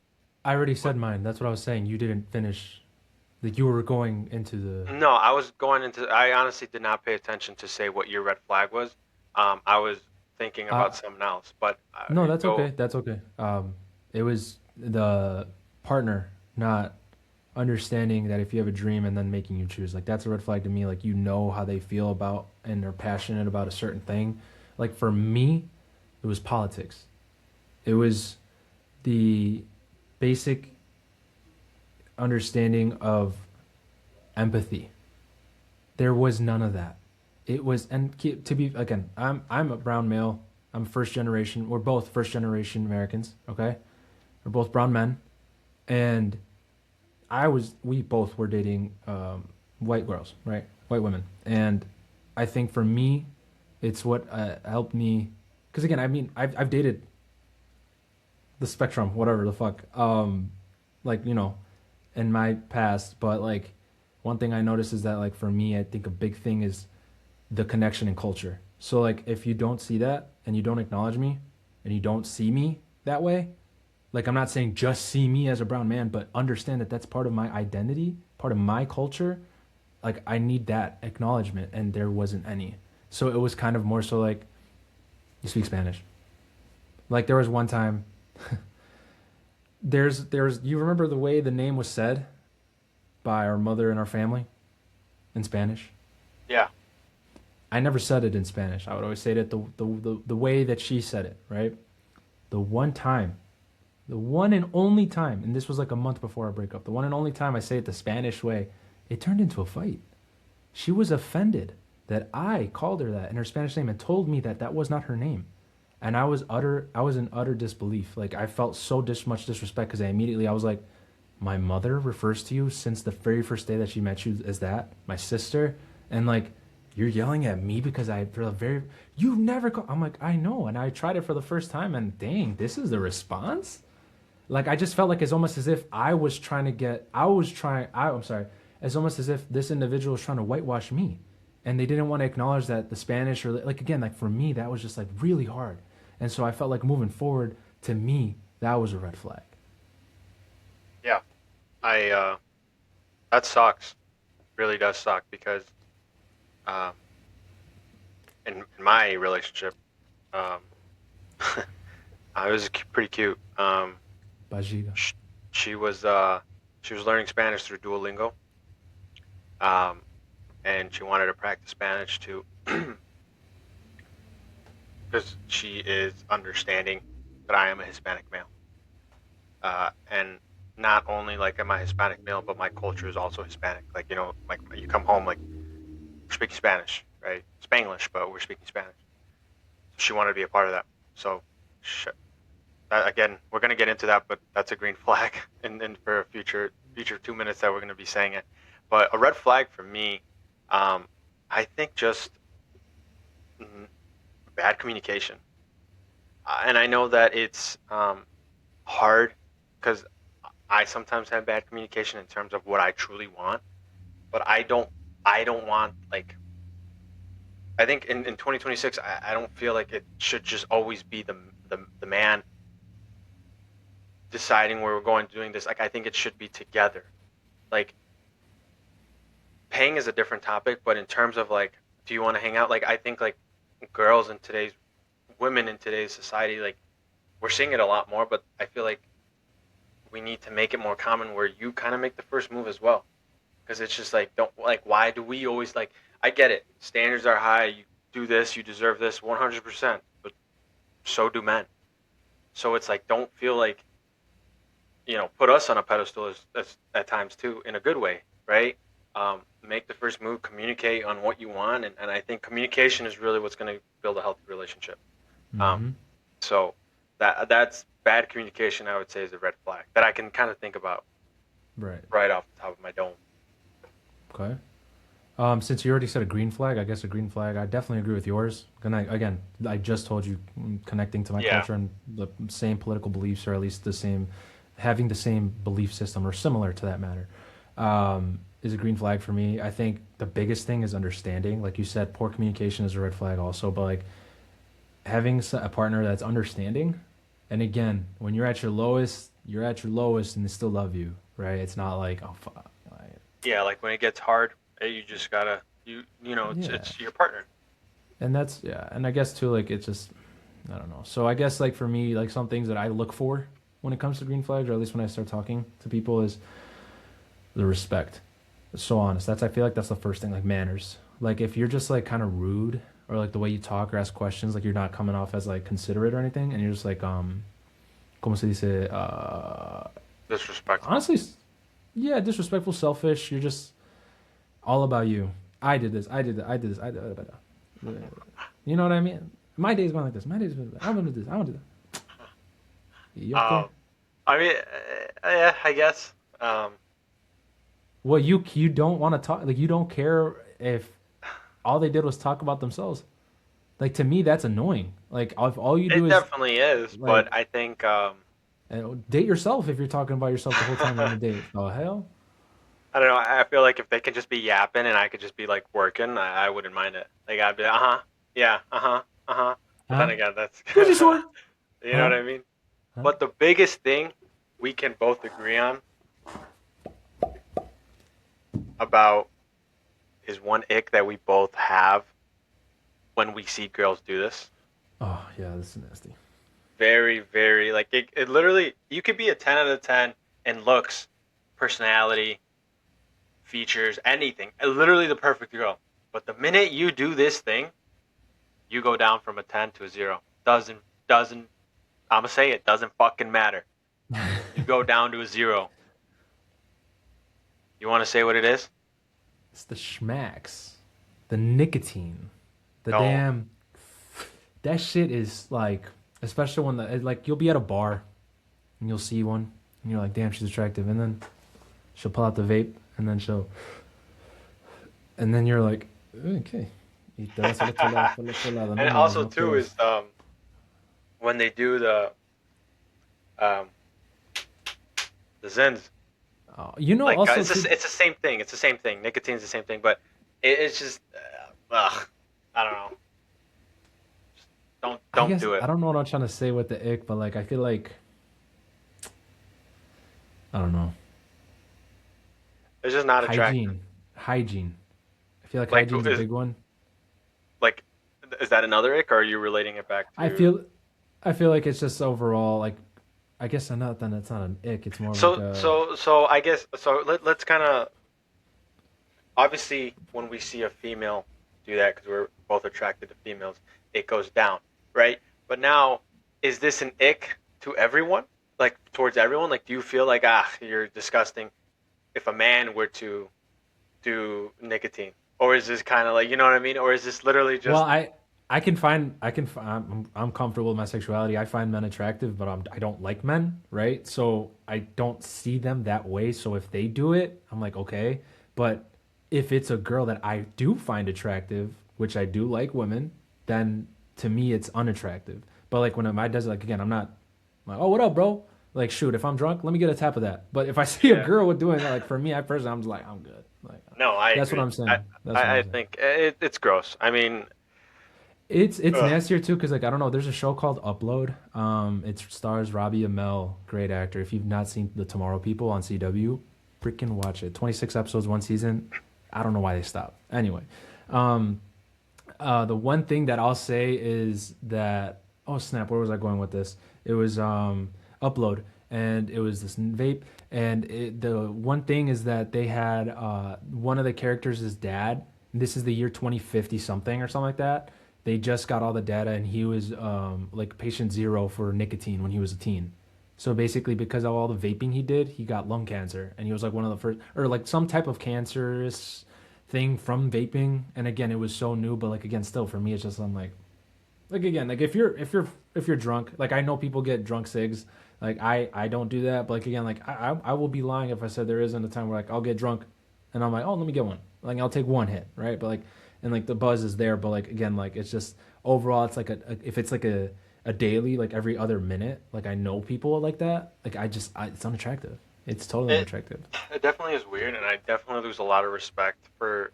I already What? said mine. That's what I was saying. You didn't finish. Like you were going into the. No, I was going into. I honestly did not pay attention to say what your red flag was. I was thinking about Uh, something else, but no, that's go. okay. That's okay. It was the partner not understanding that if you have a dream and then making you choose, like that's a red flag to me. Like you know how they feel about and they're passionate about a certain thing. Like for me, it was politics. It was the basic understanding of empathy. There was none of that. It was, and to be again, I'm a brown male. I'm first generation. We're both first generation Americans. Okay, we're both brown men, and we both were dating white girls, right? White women, and I think for me, it's what helped me. Because again, I mean, I've dated the spectrum, whatever the fuck. Like in my past, but like one thing I noticed is that like for me, I think a big thing is the connection and culture. So like if you don't see that and you don't acknowledge me and you don't see me that way, like I'm not saying just see me as a brown man, but understand that that's part of my identity, part of my culture. Like I need that acknowledgement and there wasn't any. So it was kind of more so like you speak Spanish. Like there was one time there's you remember the way the name was said by our mother and our family in Spanish? Yeah. I never said it in Spanish. I would always say it the way that she said it, right? The one time, the one and only time, and this was like a month before our breakup, the one and only time I say it the Spanish way, it turned into a fight. She was offended that I called her that in her Spanish name and told me that that was not her name. And I was in utter disbelief. Like I felt so much disrespect because I was like, my mother refers to you since the very first day that she met you as that, my sister, and like you're yelling at me because I for the very you never call. I'm like I know, and I tried it for the first time, and dang, this is the response. Like I just felt like it's almost as if I was trying to get, I was trying, I'm sorry, it's almost as if this individual was trying to whitewash me, and they didn't want to acknowledge that the Spanish or like again, like for me that was just like really hard, and so I felt like moving forward to me that was a red flag. Yeah. I That sucks. Really does suck because um, in my relationship, um, I was pretty cute. Bajiga. Sh she was uh, she was learning Spanish through Duolingo, um, and she wanted to practice Spanish too because she is understanding that I am a Hispanic male, and not only like am I Hispanic male, but my culture is also Hispanic. Like like you come home like we're speaking Spanish, right? Spanglish, but we're speaking Spanish. So she wanted to be a part of that. So, sh again, we're gonna get into that, but that's a green flag, and for a future 2 minutes that we're gonna be saying it. But a red flag for me, um, I think just mm, bad communication, and I know that it's hard because I sometimes have bad communication in terms of what I truly want, but I don't want like I think in 2026 I don't feel like it should just always be the man deciding where we're going doing this. Like I think it should be together. Like paying is a different topic, but in terms of like do you want to hang out? Like I think like girls in today's women in today's society, like we're seeing it a lot more, but I feel like we need to make it more common where you kind of make the first move as well. Because it's just like don't like why do we always like I get it. Standards are high, you do this, you deserve this 100%, but so do men. So it's like don't feel like put us on a pedestal as at times too in a good way, right? Make the first move, communicate on what you want, and I think communication is really what's going to build a healthy relationship. Um, Mm-hmm. so that's bad communication. I would say is a red flag that I can kind of think about Right. right off the top of my dome. Okay. Since you already said a green flag, I guess a green flag. I definitely agree with yours. And I just told you, connecting to my Yeah. culture and the same political beliefs, or at least the same, having the same belief system or similar to that matter, is a green flag for me. I think the biggest thing is understanding. Like you said, poor communication is a red flag also, but like having a partner that's understanding. And again, when you're at your lowest, you're at your lowest, and they still love you, right? It's not like, oh fuck, like, Yeah, like when it gets hard, you just gotta yeah. it's your partner. And that's yeah, and I guess too, like it's just I don't know. So I guess like for me, like some things that I look for when it comes to green flags, or at least when I start talking to people, is the respect. So honest. That's I feel like that's the first thing, like manners. Like if you're just like kind of rude, or like the way you talk or ask questions, like you're not coming off as like considerate or anything, and you're just like como se dice, Disrespectful. honestly, yeah, disrespectful, selfish. You're just all about you. I did this. I did that. I did this. I did that. You know what I mean? My day's going like this. My day's going like this. I'm gonna do this. I'm gonna do that. You okay? Um, I mean, yeah, I guess. Well, you don't want to talk. Like you don't care if all they did was talk about themselves. Like to me, that's annoying. Like if all you do It is definitely is, like but I think date yourself if you're talking about yourself the whole time you're on a date. Oh hell. I don't know. I feel like if they could just be yapping and I could just be like working, I wouldn't mind it. Like I'd be, yeah, uh huh. But then Huh? again, that's Who's this one? you know what Huh? I mean. Huh? But the biggest thing we can both agree on about is one ick that we both have when we see girls do this. Oh yeah, this is nasty. Very, very like it literally. You could be a 10 out of 10 in looks, personality, features, anything. Literally the perfect girl. But the minute you do this thing, you go down from a 10 to a 0. Doesn't I'm gonna say it doesn't fucking matter. You go down to a 0. You want to say what it is? It's the schmacks, the nicotine, the No. damn. That shit is like, especially when like you'll be at a bar and you'll see one and you're like, damn, she's attractive, and then she'll pull out the vape and then and then you're like, okay. Y te vas al otro lado. And No, no, no, also no too quieres. is when they do um the Zins. Like Also too. it's the same thing. It's the same thing. Nicotine's the same thing, but it's just ugh. I don't know. I Don't guess do I it. don't know what I'm trying to say with the ick, but like I feel like I don't know. It's just not attractive. Hygiene. I feel like Like hygiene's a is big one. like is that another ick, or are you relating it back I to? feel I feel like it's just overall like I guess I'm not then it's not an ick. It's more of like a So I guess let's kind of obviously when we see a female do that because we're both attracted to females, it goes down, right? But now, is this an ick to everyone? Like towards everyone? Like, do you feel like you're disgusting if a man were to do nicotine, or is this kind of like you know what I mean, or is this literally well just I'm comfortable with my sexuality. I find men attractive, but I don't like men, right? So I don't see them that way. So if they do it, I'm like okay. But if it's a girl that I do find attractive, which I do like women, then to me it's unattractive. But like when a guy does it, like again, I'm not like, oh, what up, bro? Like, shoot, if I'm drunk, let me get a tap of that. But if I see a yeah? girl with doing that, like for me, I personally, I'm just like, I'm good. Like, No, I that's what agree. I'm saying. That's what I I'm saying. think it's gross. I mean, It's ugh. nastier too, because like I don't know. There's a show called Upload. It stars Robbie Amell, great actor. If you've not seen The Tomorrow People on CW, freaking watch it. 26 episodes, one season. I don't know why they stopped. Anyway, um, the one thing that I'll say is that oh snap, where was I going with this? It was Upload, and it was this vape, and the one thing is that they had one of the characters is dad. This is the year 2050 something or something like that. They just got all the data, and he was like patient zero for nicotine when he was a teen. So basically, because of all the vaping he did, he got lung cancer, and he was like one of the first, or like some type of cancerous thing from vaping. And again, it was so new, but like again, still for me, it's just I'm like again, like if you're drunk, like I know people get drunk cigs, like I don't do that, but like again, like I will be lying if I said there isn't a time where like I'll get drunk, and I'm like, oh, let me get one. Like I'll take one hit, right? But like, and like the buzz is there, but like again, like it's just overall, it's like if it's like a daily, like every other minute, like I know people like that, like it's unattractive. It's totally It unattractive. it definitely is weird, and I definitely lose a lot of respect for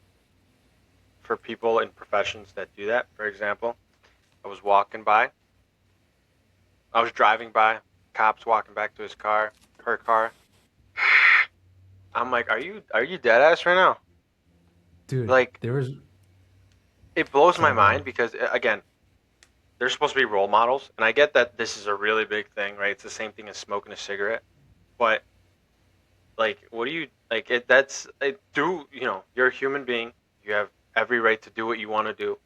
people in professions that do that. For example, I was walking by, I was driving by, cops walking back to his car, her car. I'm like, are you dead ass right now? Dude, Like, there was it blows my sorry, go ahead. mind because again, they're supposed to be role models, and I get that this is a really big thing, right? It's the same thing as smoking a cigarette, but like, what do you like? It that's it. Do you know you're a human being? You have every right to do what you want to do,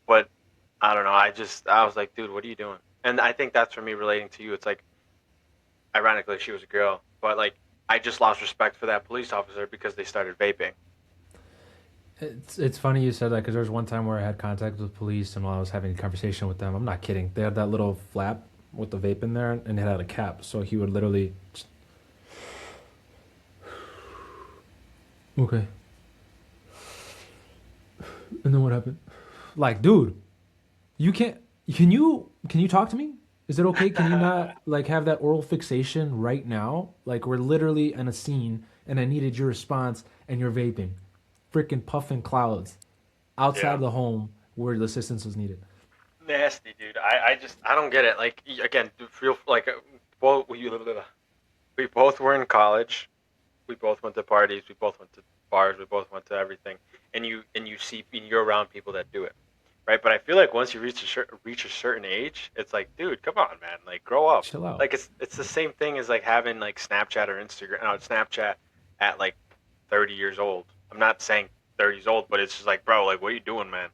but I don't know. I was like, dude, what are you doing? And I think that's for me relating to you. It's like, ironically, she was a girl, but like, I just lost respect for that police officer because they started vaping. It's funny you said that because there was one time where I had contact with police, and while I was having a conversation with them, I'm not kidding. They had that little flap with the vape in there, and it had a cap, so he would literally. Okay. And then what happened? Like, dude, you can't. Can you talk to me? Is it okay? Can you not like have that oral fixation right now? Like we're literally in a scene, and I needed your response, and you're vaping, freaking puffing clouds outside Yeah, the home where the assistance was needed. nasty, dude. I don't get it. Like, again, feel like both we both were in college. We both went to parties. We both went to bars. We both went to everything. And you're around people that do it, right? But I feel like once you reach a certain age, it's like, dude, come on, man, like grow up. Chill out. Like it's the same thing as like having like Snapchat or Instagram. No, Snapchat at like 30 years old. I'm not saying 30 years old, but it's just like, bro, like what are you doing, man?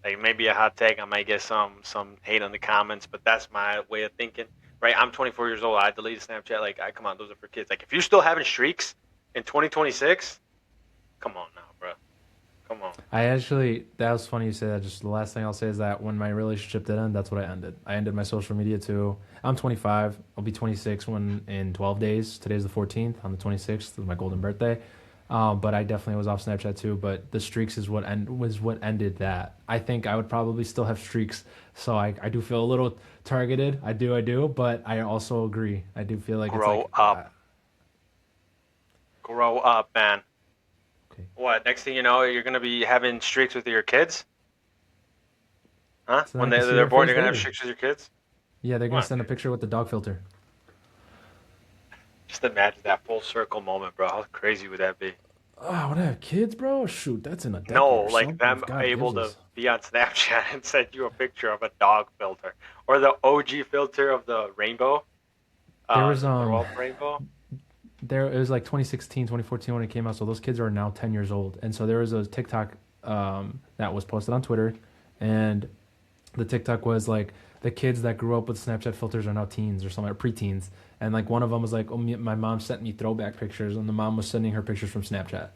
Like maybe a hot take. I might get some hate on the comments, but that's my way of thinking. Right? I'm 24 years old. I deleted Snapchat. Like, I come on, those are for kids. Like, if you're still having streaks in 2026, come on now, bro. Come on. That was funny you say that. Just the last thing I'll say is that when my relationship did end, that's what I ended. I ended my social media too. I'm 25. I'll be 26 when in 12 days. Today's the 14th. On the 26th is my golden birthday. But I definitely was off Snapchat too. But the streaks is was what ended that. I think I would probably still have streaks. So I do feel a little targeted. I do. But I also agree. I do feel like it's Grow like, up. Grow up, man. okay. What? Next thing you know, you're gonna be having streaks with your kids, huh? So then When I can see they're their born, face you're gonna have daily. streaks with your kids. Yeah, they're Come gonna on, send a dude. picture with the dog filter. Just imagine that full circle moment, bro. How crazy would that be? Oh, when I have kids, bro, shoot, that's in a No, decade or like something them if God able gives to us. be on Snapchat and send you a picture of a dog filter or the OG filter of the rainbow, There was the throw up rainbow. there it was like 2016, 2014 when it came out, so those kids are now 10 years old. And so there was a TikTok that was posted on Twitter, and the TikTok was like the kids that grew up with Snapchat filters are now teens or something, or preteens. And like one of them was like, "Oh, my mom sent me throwback pictures," and the mom was sending her pictures from Snapchat,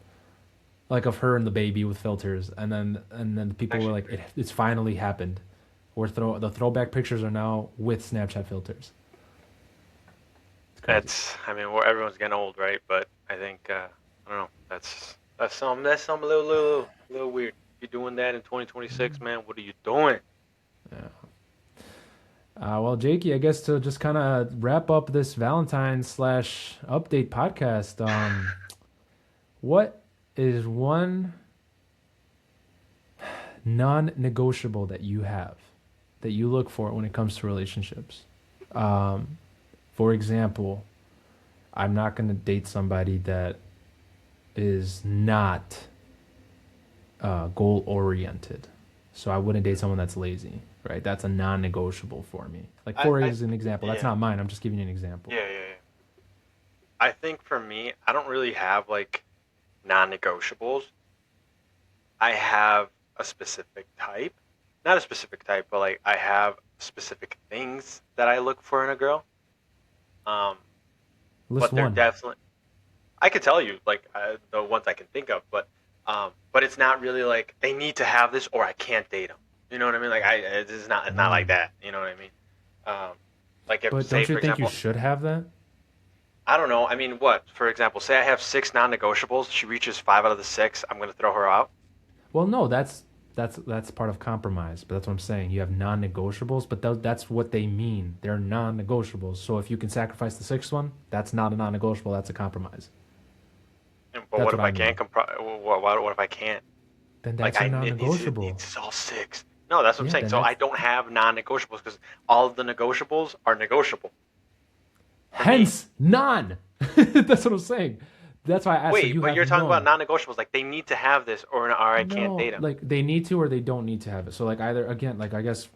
like of her and the baby with filters. And then the people were Actually, like, crazy. "It's finally happened. The throwback pictures are now with Snapchat filters." It's crazy. I mean, everyone's getting old, right? But I think I don't know. That's some little weird. You're doing that in 2026, man. What are you doing? Yeah. Well, Jakey, I guess to just kind of wrap up this Valentine slash update podcast, what is one non-negotiable that you have that you look for when it comes to relationships? Um, for example, I'm not going to date somebody that is not goal oriented. So I wouldn't date someone that's lazy, right? That's a non-negotiable for me. Like for I as an example, that's yeah, not mine. I'm just giving you an example. yeah. I think for me, I don't really have like non-negotiables. I have a specific type, not a specific type, but like I have specific things that I look for in a girl. Um, List but they're one. definitely I could tell you like the ones I can think of, but it's not really like they need to have this or I can't date them. You know what I mean? Like it's not like Mm. that. You know what I mean? Um, like if But say don't you for think you example, should have that? I don't know. I mean, what? For example, say I have six non-negotiables. She reaches five out of the six. I'm gonna throw her out. Well, no, that's part of compromise. But that's what I'm saying. You have non-negotiables, but that's what they mean. They're non-negotiables. So if you can sacrifice the sixth one, that's not a non-negotiable. That's a compromise. But what That's if what I I can't mean. what if I can't? Then Like that's a it non-negotiable. needs all six. No, that's what I'm Yeah, saying. then So I that's don't have non-negotiables because all of the negotiables are negotiable for me. hence none. That's what I'm saying. That's why I asked. So Wait, you but have you're talking about none. non-negotiables. Like they need to have this, or I can't No, date him. like they need to or they don't need to have it. So like either again, like I guess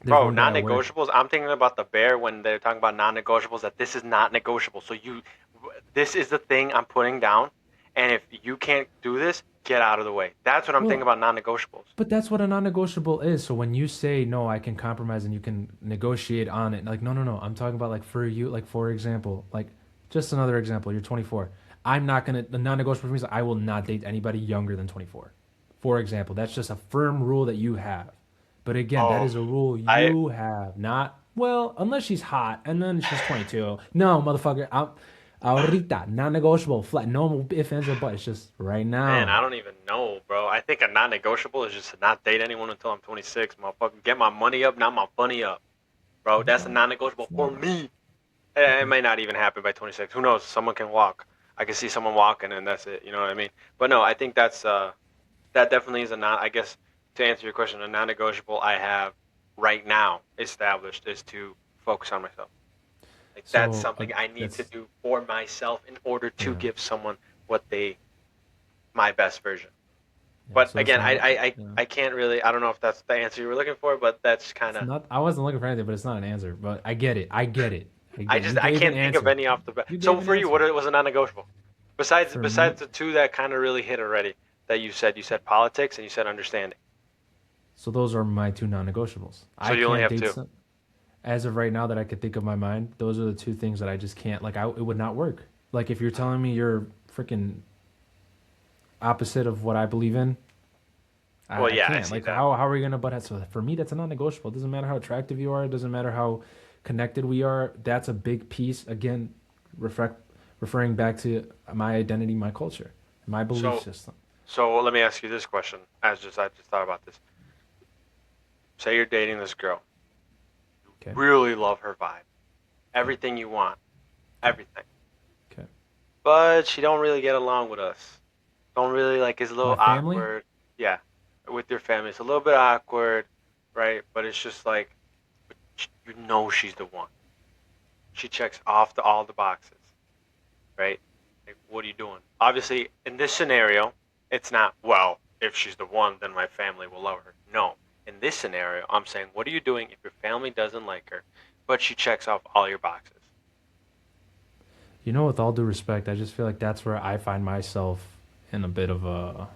there's Bro, one day at work. non-negotiables. I'm thinking about the bear when they're talking about non-negotiables. That this is not negotiable. So this is the thing I'm putting down, and if you can't do this, get out of the way. That's what I'm thinking Well, about non-negotiables. but that's what a non-negotiable is. So when you say no, I can compromise and you can negotiate on it. Like no. I'm talking about like for you, like for example, like just another example. You're 24. I'm not gonna the non-negotiable for me is I will not date anybody younger than 24. For example, that's just a firm rule that you have. But again, that Oh, is a rule I you have, not well, unless she's hot and then she's 22. No, motherfucker, I'm ahorita, non-negotiable, flat, no ifs, ands, or buts. It's just right man, now. I don't even know, bro. I think a non-negotiable is just to not date anyone until I'm 26, motherfucker. Get my money up, not my funny up, bro. That's a No, non-negotiable it's for not. me. It may not even happen by 26. Who knows? Someone can walk. I can see someone walking, and that's it. You know what I mean? But no, I think that definitely is a non. I guess to answer your question, a non-negotiable I have right now established is to focus on myself. Like that's So something I need to that's do for myself in order to yeah, give someone what they my best version. yeah. But So it's again, not yeah. I can't really. I don't know if that's the answer you were looking for, but that's kind It's of. not. I wasn't looking for anything, but it's not an answer. But I get it. I get it. I I get. You just I gave an can't think of answer. any off the bat. You So gave an for you, answer. what was a non-negotiable? For Besides me, the two that kind of really hit already that you said politics and you said understanding. so those are my two non-negotiables. So I you only can't have date two. some as of right now that I could think of my mind. Those are the two things that I just can't. Like, it would not work. Like, if you're telling me you're freaking opposite of what I believe in, Well, I yeah, I can't. see Like, that. how are we gonna butt heads? So for me, that's a non-negotiable. It doesn't matter how attractive you are. It doesn't matter how connected we are. That's a big piece. Again, reflect referring back to my identity, my culture, my belief So system. so let me ask you this question. I just thought about this. Say you're dating this girl. Okay. Really love her vibe. Okay. Everything you want. Okay. Everything. Okay. But she don't really get along with us. Don't really like it's a My little family. awkward. Yeah. With your family. It's a little bit awkward, right? But it's just like you know she's the one. She checks off all the boxes, right? Like, what are you doing? Obviously, in this scenario, it's not, well, if she's the one, then my family will love her. No. In this scenario, I'm saying, what are you doing if your family doesn't like her, but she checks off all your boxes? You know, with all due respect, I just feel like that's where I find myself in a bit of a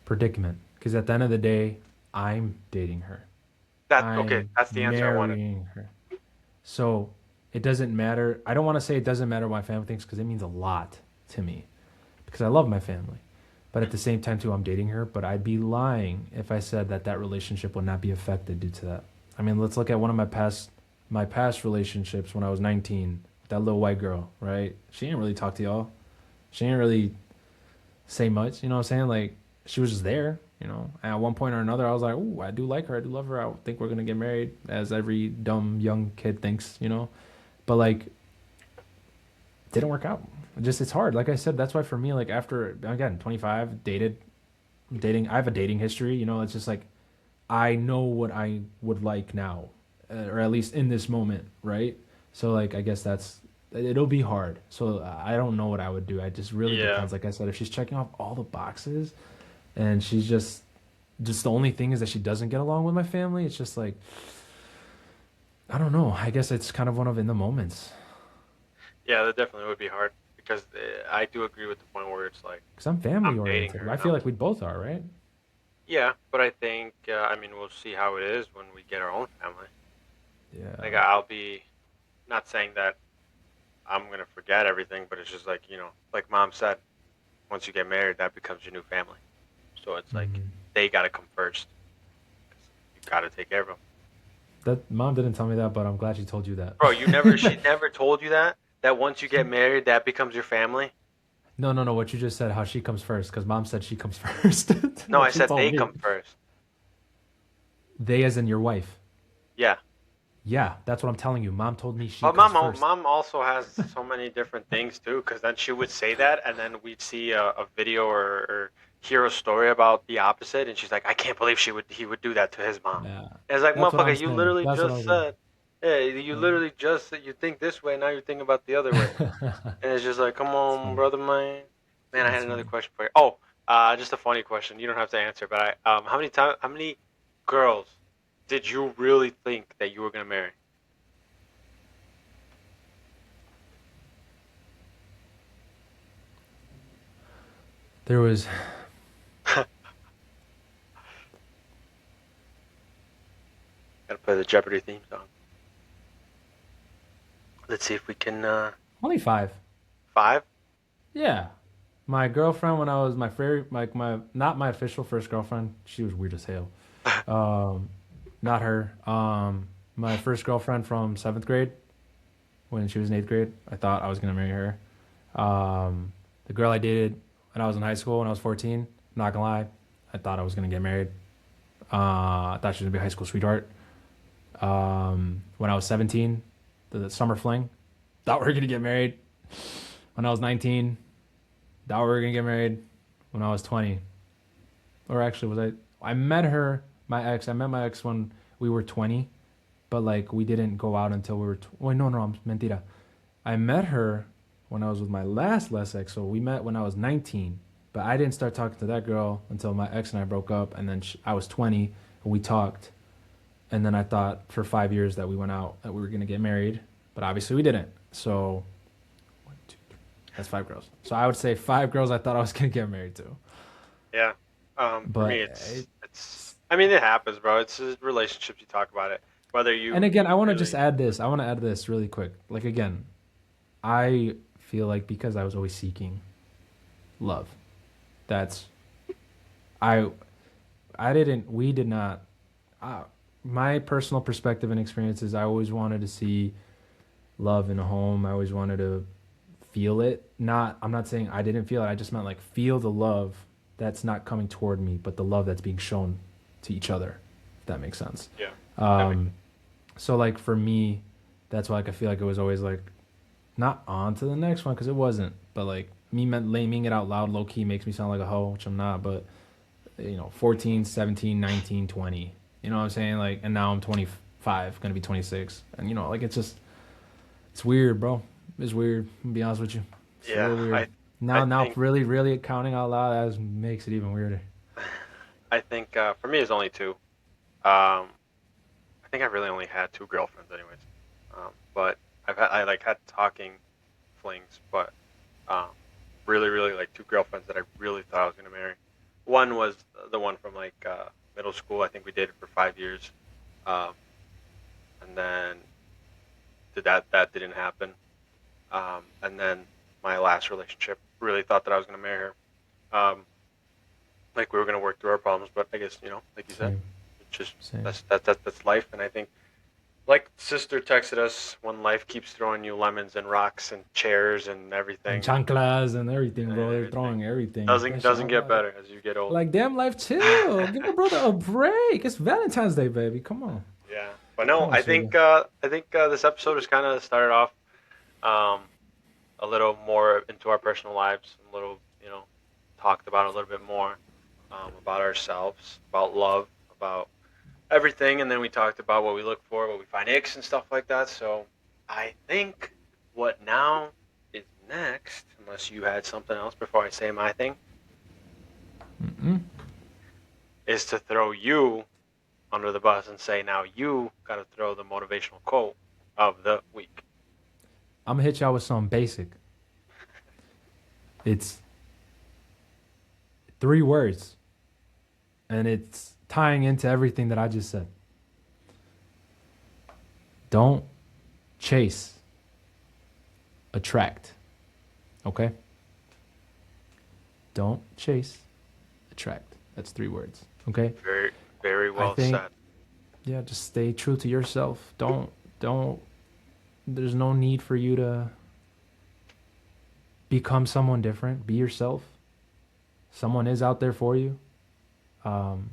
predicament. Because at the end of the day, I'm dating her. Okay, I'm that's the answer I wanted. marrying her. So it doesn't matter. I don't want to say it doesn't matter what my family thinks because it means a lot to me because I love my family. But at the same time, too, I'm dating her. But I'd be lying if I said that that relationship would not be affected due to that. I mean, let's look at one of my past relationships when I was 19. That little white girl, right? She didn't really talk to y'all. She didn't really say much. You know what I'm saying? Like she was just there. You know, and at one point or another, I was like, "Ooh, I do like her. I do love her. I think we're gonna get married," as every dumb young kid thinks. You know, but like, didn't work out. Just it's hard. Like I said, that's why for me, like after again 25, dating. I have a dating history. You know, it's just like I know what I would like now, or at least in this moment, right? So like, I guess that's it'll be hard. So I don't know what I would do. It just really Yeah. depends. Like I said, if she's checking off all the boxes and she's just the only thing is that she doesn't get along with my family. It's just like I don't know. I guess it's kind of one of in the moments Yeah, that definitely would be hard because I do agree with the point where it's like, because I'm family I'm dating oriented. her I and feel like we both are, right? yeah, but I think, I mean, we'll see how it is when we get our own family. Like, Yeah. I'll be not saying that I'm gonna forget everything, but it's just like, like mom said, once you get married, that becomes your new family. So it's like Hmm. they gotta come first. You gotta take care of them. That mom didn't tell me that, but I'm glad she told you that. Bro, she never told you that? that once you get married, that becomes your family? No, no, no. What you just said, how she comes first, because mom said she comes first. No, I What she said told they me. come first. They, as in your wife. Yeah. Yeah, that's what I'm telling you. Mom told me she But comes first. mom also has so many different things too, because then she would say that, and then we'd see a video or hear a story about the opposite, and she's like, I can't believe he would do that to his mom. Yeah, And it's like, that's what I'm motherfucker, you saying. literally That's what I just was saying. said, yeah, you literally just said you think this way, now you're thinking about the other way, and it's just like, come It's on, funny. brother, man. Man, I had That's another funny. question for you. Oh, just a funny question. You don't have to answer, but how many girls did you really think that you were gonna marry? There was Gotta play the Jeopardy theme song. Let's see if we can. only five. Five. Yeah, my girlfriend when I was my very like my not my official first girlfriend. She was weird as hell. Um, Not her. My first girlfriend from seventh grade when she was in eighth grade. I thought I was gonna marry her. The girl I dated when I was in high school when I was 14. Not gonna lie, I thought I was gonna get married. I thought she was gonna be a high school sweetheart. When I was 17, the summer fling, thought we were gonna get married. When I was 19, thought we were gonna get married. When I was 20, or actually was I? I met her, my ex. I met my ex when we were 20, but like we didn't go out until we were. Wait, no, no, I'm mentira. I met her when I was with my last ex. So we met when I was 19, but I didn't start talking to that girl until my ex and I broke up, and then I was 20 and we talked, and then I thought for 5 years that we went out that we were gonna get married, but obviously we didn't. So one, two, three. That's five girls. So I would say five girls I thought I was gonna get married to. Yeah. For me, But it's. I mean, it happens, bro. It's just relationships. You talk about it. Whether and you again, I want to just really. add this. I want to add this really quick. Like again, I feel like because I was always seeking love. That's I I didn't we did not uh, my personal perspective and experiences I always wanted to see love in a home. I always wanted to feel it. Not I'm not saying I didn't feel it. I just meant like feel the love that's not coming toward me, but the love that's being shown to each other. If that makes sense. Yeah. That makes Um so like for me, that's why like I feel like it was always like not on to the next one because it wasn't. But like me laming it out loud low key makes me sound like a hoe, which I'm not, but 14, 17, 19, 20. You know what I'm saying? Like, and now I'm 25, gonna be 26. And, like, it's weird, bro. It's weird. To be honest with you. It's Yeah. real weird. I Now, think. really, really counting out loud, that makes it even weirder. I think for me, it's only two. I think I really only had two girlfriends, anyways. But I like had talking flings, but um, really, really like two girlfriends that I really thought I was gonna marry. One was the one from like middle school. I think we dated for 5 years, um, and then that didn't happen. And then my last relationship, really thought that I was gonna marry her. Like we were gonna work through our problems, but I guess like you said, Same, it's just same. that's life. And I think like sister texted us, when life keeps throwing you lemons and rocks and chairs and And everything chanclas and everything, and bro. They're everything throwing everything. doesn't get better as you get older. Like, damn life, chill. Give a brother a break. It's Valentine's Day, baby. Come on. Yeah, but Come no, on, sugar. I think this episode has kind of started off um, a little more into our personal lives, a little talked about a little bit more about ourselves, about love, about everything, and then we talked about what we look for, what we find icks and stuff like that. So I think what now is next, unless you had something else before I say my thing, Mm-mm. is to throw you under the bus and say now you got to throw the motivational quote of the week. I'm gonna hit y'all with something basic. It's three words, and it's tying into everything that I just said. Don't chase, attract. Okay? Don't chase, attract. That's three words. Okay? Very, very I well think, said. yeah, just stay true to yourself. Don't, there's no need for you to become someone different. Be yourself. Someone is out there for you. Um,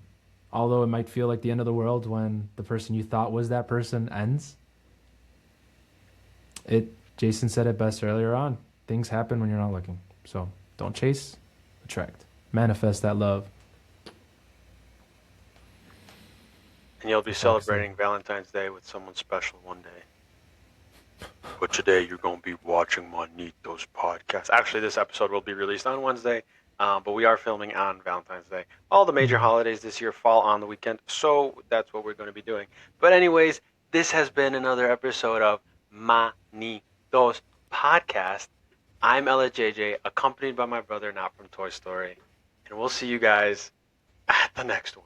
Although it might feel like the end of the world when the person you thought was that person ends, it Jason said it best earlier on. Things happen when you're not looking. So don't chase, attract. Manifest that love. And you'll be That's all I can say. celebrating Valentine's Day with someone special one day. But today you're going to be watching Manitos podcast. Actually, this episode will be released on Wednesday, but we are filming on Valentine's Day. All the major holidays this year fall on the weekend, so that's what we're going to be doing. But anyways, this has been another episode of Manitos podcast. I'm Elejayjay, accompanied by my brother, Not from Toy Story, and we'll see you guys at the next one.